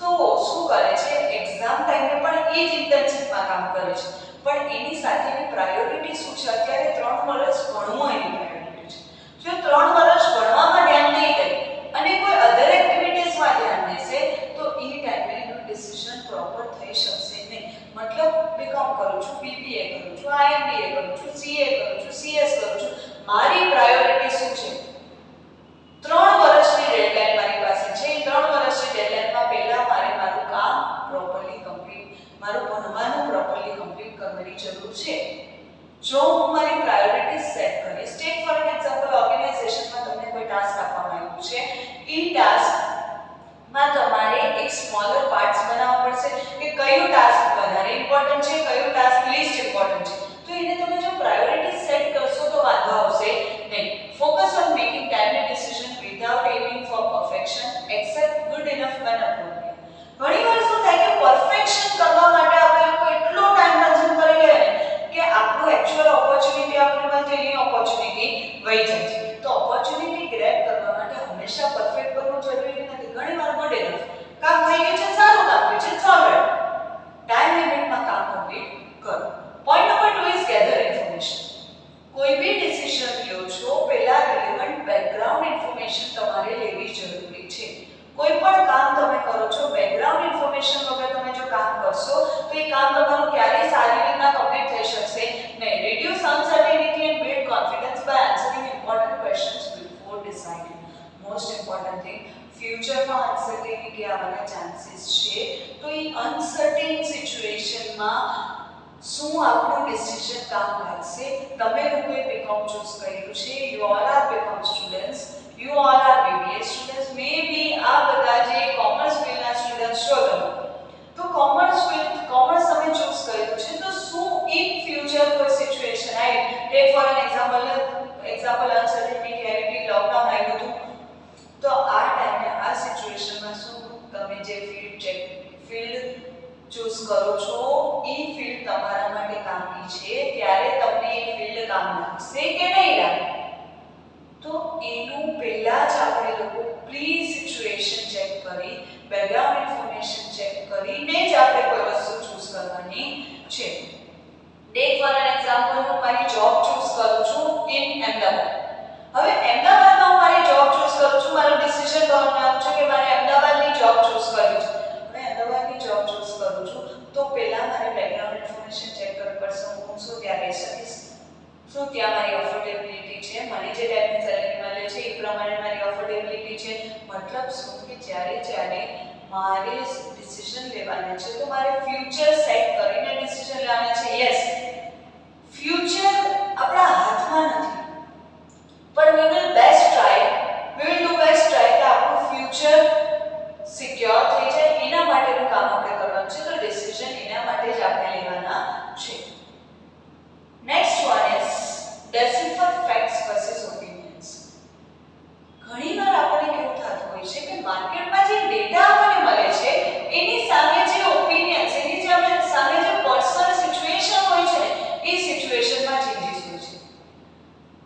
S1: તો શું કરે છે, એક્ઝામ ટાઈમે પણ એ જ ઇન્ટર્નશિપમાં કામ કરે છે, પણ એની સાથેની પ્રાયોરિટી શું છે, અત્યારે 3 વર્ષ ભણવું એની પ્રાયોરિટી છે. જો 3 વર્ષ ભણવામાં ધ્યાન નહીં દે અને કોઈ અધર એક્ટિવિટીઝમાં ધ્યાન દેશે તો એ ટાઈમે એનું ડિસિઝન પ્રોપર થઈ શકશે નહીં. મતલબ બીકોમ કરું છું, બીબીએ કરું છું, આઈએમબીએ કરું છું, સીએ કરું છું, સીએસ કરું છું, મારી પ્રાયોરિટી શું છે? 3 વર્ષની ડેડલાઈન મારી પાસે છે. 3 વર્ષની ડેડલાઈનમાં પહેલા મારે મારું કામ પ્રોપરલી કમ્પ્લીટ, મારું ભણવાનું પ્રોપરલી કમ્પ્લીટ કરવાની જરૂર છે. જો હું મારી પ્રાયોરિટી સેટ કરીશ, ટેક ફોર એન એક્ઝામ્પલ, ઓર્ગેનાઇઝેશનમાં તમને કોઈ ટાસ્ક આપવામાં આવ્યું છે, એ ટાસ્કમાં તમારે એક સ્મોલર પાર્ટ્સ બનાવવા પડશે કે કયું ટાસ્ક વધારે ઇમ્પોર્ટન્ટ છે, કયું ટાસ્ક લીસ્ટ ઇમ્પોર્ટન્ટ છે. તો એને તમે જો પ્રાયોરિટી સેટ કરશો તો વાંધો આવશે નહીં. Focus on making timely decision without aiming for perfection, accept good enough when appropriate. ઘણીવાર શું થાય કે પરફેક્શન કરવા માટે આપણે લોકો એટલો ટાઈમ કન્ઝ્યુમ કરી લઈએ કે આપણું એક્ચ્યુઅલ ઓપોર્ચ્યુનિટી આપણે મળે એની ઓપોર્ચ્યુનિટી વહી જાય છે. તો ઓપોર્ચ્યુનિટી ગ્રેબ કરવા માટે હંમેશા પરફેક્ટ બનવું જરૂરી નથી. ઘણીવાર ગુડ ઇનફ કામ થઈ ગયું છે, સારું કામ થયું છે, ઇટ્સ ઓલરાઈટ. ટાઈમ લિમિટમાં કામ કમ્પ્લીટ કરો. Point number 2 is gather information. કોઈ બી ડિસિઝન લ્યો છો પહેલા રિલેવન્ટ બેકગ્રાઉન્ડ ઇન્ફોર્મેશન તમારે લેવી જરૂરી છે. કોઈ પણ કામ તમે કરો છો, બેકગ્રાઉન્ડ ઇન્ફોર્મેશન વગર તમે જો કામ કરશો તો એ કામ તમારું ક્યારેય સારી રીતના કમ્પ્લીટ થઈ શકશે નહીં. Reduce uncertainty and build confidence by answering important questions before deciding. Most important thing, ફ્યુચરમાં અનસર્ટેનિટી આવવાના ચાન્સીસ છે, તો એ અનસર્ટેન સિચ્યુએશનમાં શું આપણું ડિસિઝન કામ લાગશે. તમે લોકોએ બીકોમ ચૂઝ કર્યું છે, you all are BCom students, you all are BBA students, may be આ બધા જે કોમર્સ ફિલ્ડના સ્ટુડન્ટ્સ છો તમે, તો કોમર્સ તમે ચૂઝ કર્યું છે તો શું ઇન ફ્યુચર કોઈ સિચ્યુએશન આવી, take for an example uncertainty આવી, લોકડાઉન આવ્યું હતું, તો આ ટાઈમે આ સિચ્યુએશનમાં શું તમે જે ફિલ્ડ ચૂઝ કરો છો એ ફિલ્ડ તમારા માટે કામની છે, ત્યારે તમને એ ફિલ્ડ કામ લાગશે કે નહીં લાગે. તો એનું પહેલા જ આપણે લોકો પ્રી સિચ્યુએશન ચેક કરી, બેકગ્રાઉન્ડ ઇન્ફોર્મેશન ચેક કરીને જ આપણે કોઈ વસ્તુ ચૂઝ કરવાની છે. ટેક ફોર એન એક્ઝામ્પલ, હું મારી જોબ ચૂઝ કરું છું ઇન અમદાવાદ. હવે અમદાવાદમાં હું મારી જોબ ચૂઝ કરું છું, મારું ડિસિઝન બનાવવાનું છે કે મારે અમદાવાદની જોબ ચૂઝ કરવી છે. હવે અમદાવાદની જોબ ચૂઝ કરું છું તો પહેલા મારે બેકગ્રાઉન્ડ ઇન્ફોર્મેશન ચેક કરવી પડશે. હું શું ત્યાં રહી શકીશ, શું ત્યાં મારી અફોર્ડેબિલિટી છે, મને જે ટાઈપની સેલેરી મળે છે એ પ્રમાણે મારી અફોર્ડેબિલિટી છે. મતલબ શું કે જ્યારે મારે ડિસિઝન લેવાના છે તો મારે ફ્યુચર સેટ કરીને ડિસિઝન લેવાના છે. યસ, ફ્યુચર આપણા હાથમાં નથી, પણ we will best try, we will do best try કે આપણું ફ્યુચર સિક્યોર થઈ જાય એના માટેનું કામ આપણે કરવાનું છે. તો ડિસિઝન એના માટે જ આપણે લેવાના છે. Next one is decipher facts versus opinions. ઘણીવાર આપણને કેવું થતું હોય છે કે માર્કેટમાં જે ડેટા આપણને મળે છે એની સામે જે ઓપિનિયન્સ, એની જે આપણે સામે જે પર્સનલ સિચ્યુએશન હોય છે એ સિચ્યુએશનમાં ચેન્જીસ હોય છે.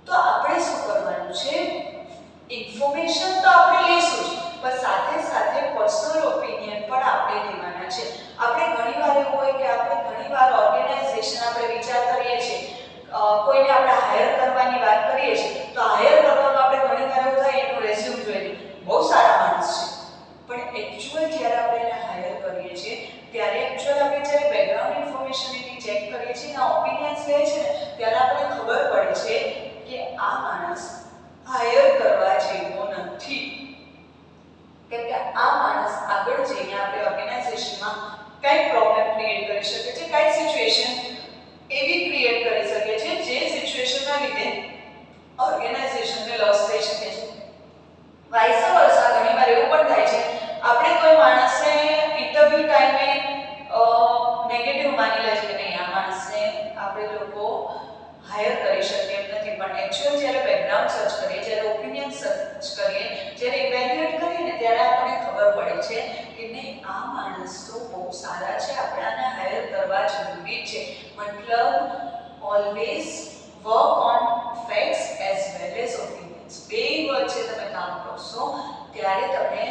S1: તો આપણે શું કરવાનું છે? ઇન્ફોર્મેશન તો આપણે લેશું જ, પણ સાથે સાથે પર્સનલ ઓપિનિયન પણ આપણે લેવાના છે. આપણે ઘણીવાર એવું હોય કે આપણે ઘણીવાર ઓર્ગેનાઇઝેશન આપણે વિચાર કરીએ છીએ, કોઈને આપણે હાયર કરવાની વાત કરીએ છીએ તો હાયર કરવામાં આપણે ઘણીવાર એવું થાય એનું રેઝ્યુમ જોઈએ બહુ સારા માણસ છે, પણ એક્ચ્યુઅલ જ્યારે આપણે એને હાયર કરીએ છીએ ત્યારે એક્ચ્યુઅલ આપણે જ્યારે બેકગ્રાઉન્ડ ઇન્ફોર્મેશન એની ચેક કરીએ છીએ, એના ઓપિનિયન્સ લે છે ને ત્યારે આપણે ખબર પડે છે કે આ માણસ હાયર કરવા જેવો નથી. કેમ કે આ માણસ આગળ જઈને આપણે ઓર્ગેનાઇઝેશનમાં કઈ પ્રોબ્લેમ ક્રિએટ કરી શકે છે, કઈ સિચ્યુએશન એવી ક્રિએટ કરી શકે છે જે સિચ્યુએશનના લીધે ઓર્ગેનાઇઝેશનને લોસ થઈ શકે છે. વાઇસ વર્સા ઘણીવાર એવું પણ થાય છે, આપણે કોઈ માણસને ઇન્ટરવ્યુ ટાઈમે નેગેટિવ માની લે છે કે નહીં આ માણસને આપણે લોકો હાયર કરી શકીએ એમ નથી, પણ એક્ચ્યુઅલ જ્યારે બેકગ્રાઉન્ડ સર્ચ કરીએ, જ્યારે ઓપિનિયન સર્ચ કરીએ, જ્યારે ઇવેલ્યુએટ કરીએ ને ત્યારે આપણને ખબર પડે છે કે નહીં આ માણસ તો બહુ સારા છે, આપણે આને હાયર કરવા જરૂરી છે. મતલબ always work on facts as well as opinions. બે વચ્ચે તમે કામ કરશો ત્યારે તમે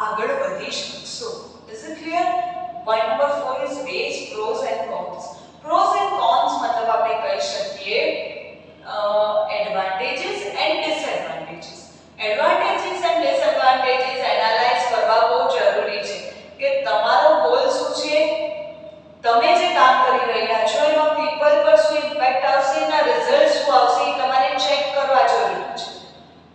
S1: આગળ વધી શકશો. Is it clear? Point number 4 is ways pros and cons. Pros and cons મતલબ આપણે કહી શકીએ advantages and disadvantages. Advantages and disadvantages analyse કરવા બહુ જરૂરી છે કે તમારો ગોલ શું છે, તમે જે કામ કરી રહ્યા છો એમાં પીપલ પર શું ઇમ્પેક્ટ આવશે, એના રિઝલ્ટ શું આવશે એ તમારે ચેક કરવા જરૂરી છે.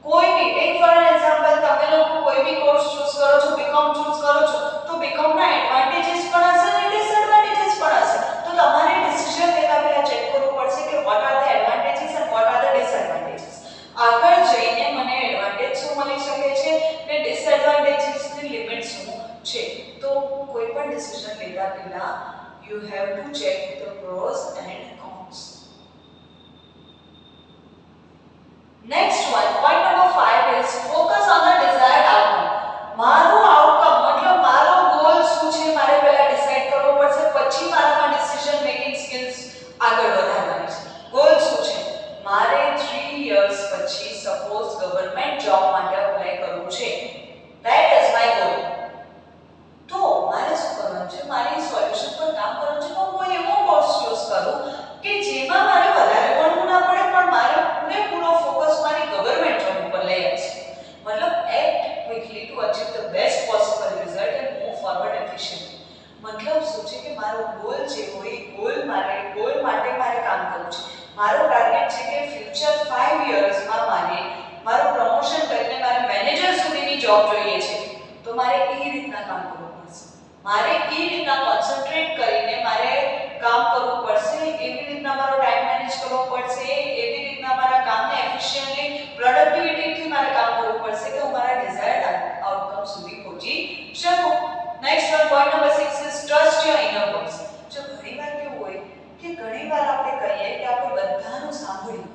S1: કોઈ બી ટેક ફોર એક્ઝામ્પલ તમે લોકો કોઈ બી કોર્સ ચૂઝ કરો છો, બીકોમ ચૂઝ કરો છો તો બીકોમના એડવાન્ટેजेस પણ હશે અને ડિસએડવાન્ટેजेस પણ હશે. તો તમારે ડિસિઝન લેતા પહેલા ચેક કરવું પડશે કે what are the advantages and what are the disadvantages. આગળ જઈને મને એડવાન્ટેજ શું મળી શકે છે ને ડિસએડવાન્ટેजेसની લિમિટ શું છે. તો કોઈ પણ ડિસિઝન લેતા પહેલા you have to check the pros and cons. Next one, point number 5 is focus on the desired outcome. મારું આઉટકમ મતલબ મારો ગોલ શું છે મારે પહેલા ડિસાઈડ કરવો પડશે, પછી મારામાં ડિસિઝન મેકિંગ સ્કિલ્સ આગળ વધારવાની છે. ગોલ શું છે? મારે 3 years પછી સપોઝ ગવર્નમેન્ટ જોબ માટે અપ્લાય કરવું છે. That is my goal. તો મારે શું કરવાનું છે? મારે સોલ્યુશન પર કામ કરવાનું છે. તો કોઈ એવો કોર્સ ચૂઝ કરું કે જેમાં મારે વધારે ભણવું ના પડે પણ મારે પૂરેપૂરો ફોકસ મારી ગવર્નમેન્ટ જોબ ઉપર લઈ આવશે. મતલબ act quickly to achieve the best possible result and move forward efficiently. મતલબ શું છે કે મારો ગોલ જે હોય ગોલ માટે મારે કામ કરવું છે. મારો ટાર્ગેટ છે કે ફ્યુચર 5 યર્સમાં મારું પ્રમોશન કરીને મારે મેનેજર સુધીની જોબ જોઈએ છે. તો મારે એ રીતના કામ કરવું પડશે. મારે એ રીતના કોન્સન્ટ્રેટ કરીને મારે કામ કરવું પડશે. એવી રીતના મારો ટાઈમ મેનેજ કરવો પડશે. એવી રીતના મારા કામને એફિશિયન્ટલી પ્રોડક્ટિવિટીથી મારે કામ કરવું પડશે કે હું મારા ડિઝાયર્ડ આઉટકમ સુધી પહોંચી શકું. Next one, point number 6 is trust your inner voice. જો ઘણીવાર કેવું હોય કે ઘણીવાર આપણે કહીએ કે આપણે બધાનું સાંભળ્યું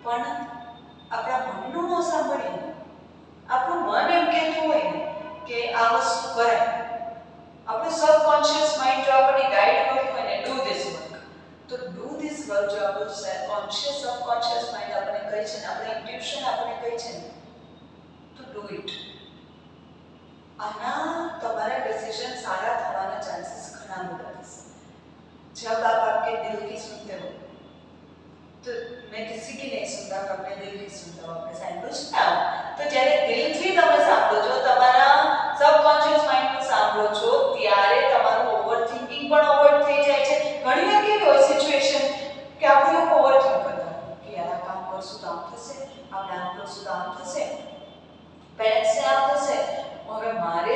S1: પણ આપણા મનનું ન સાંભળીએ. આપણું મન એમ કહેતું હોય ને કે આ વસ્તુ કરાય, આપણું સબકોન્શિયસ માઇન્ડ જો આપણને ગાઈડ કરતું હોય ને ડુ ધીસ વર્ક, તો ડુ ધીસ વર્ક જો આપણું સબકોન્શિયસ માઇન્ડ આપણને કહે છે ને, આપણું ઇન્ટ્યુશન આપણને કહે છે ને, તો ડુ ઇટ. આના તમારા ડિસિઝન સારા થવાના ચાન્સીસ ઘણા બધા થશે. जब आप आपके दिल की सुनते हो तो मैं किसी की नहीं सुनता, मैं अपने दिल की सुनता हूँ. आपने સાંભળ્યું છે ને? તો જ્યારે દિલથી તમે સાંભળો છો, તમારા સબકોન્શિયસ માઇન્ડથી સાંભળો છો ત્યારે તમારું ઓવરથિંકિંગ પણ અવોઇડ થઈ જાય છે. ઘણીવાર કેવી હોય સિચ્યુએશન કે આપણે લોકો ઓવરથિંક કરતા કે યાર આ કામ કરશું તો આમ થશે, આપણે આમ કરશું તો આમ થશે, પેરેન્ટ્સને આમ થશે, હવે મારે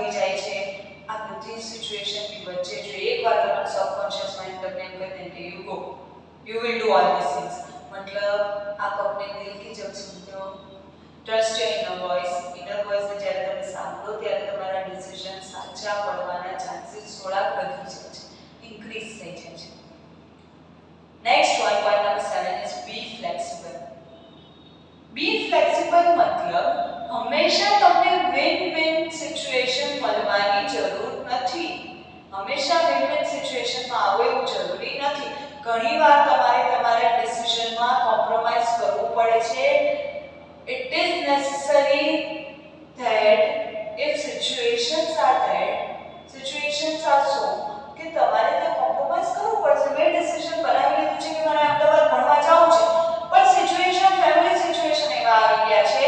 S1: વધી જાય છે. આ બધી સિચ્યુએશનની વચ્ચે જો એકવાર તમારા સબકોન્શિયસ માઇન્ડ તમને એમ કહે કે you will do all this things, मतलब आप अपने दिल की जब सुनते हो, ट्रस्ट योर इनर वॉइस ने જ્યારે તમે સાંભળો ત્યારે તમારા ડિસિઝન સાચા પડવાના ચાન્સીસ થોડા વધી જાય છે, ઇન્ક્રીઝ થઈ જાય છે. Next one, point number 7 is be flexible. Be flexible મતલબ હંમેશા તમને વિન-વિન સિચ્યુએશન મળવાની જરૂર નથી. હંમેશા વિન-વિન સિચ્યુએશનમાં આવો એવું જરૂરી નથી. ઘણીવાર તમારે તમારા ડિસિઝનમાં કોમ્પ્રોમાઇઝ કરવું પડે છે. It is necessary that if situations are so કે તમારે ત્યાં કોમ્પ્રોમાઇઝ કરવું પડશે. મેં ડિસિઝન બનાવી લીધું છે કે મારે અમદાવાદ ભણવા જવું છે, પણ સિચ્યુએશન, ફેમિલી સિચ્યુએશન એવા આવી ગયા છે,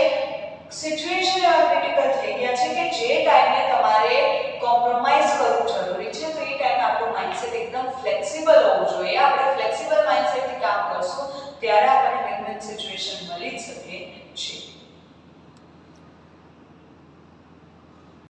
S1: સિચ્યુએશન એવા ક્રિટિકલ થઈ ગયા છે કે જે ટાઈમે તમારે કોમ્પ્રોમાઇઝ કરવું જરૂરી છે. તો એ ટાઈમે આપણું માઇન્ડસેટ એકદમ ફ્લેક્સિબલ હોવું જોઈએ. આપણે ફ્લેક્સિબલ માઇન્ડસેટથી કામ કરશું ત્યારે આપણે વિન-વિન સિચ્યુએશન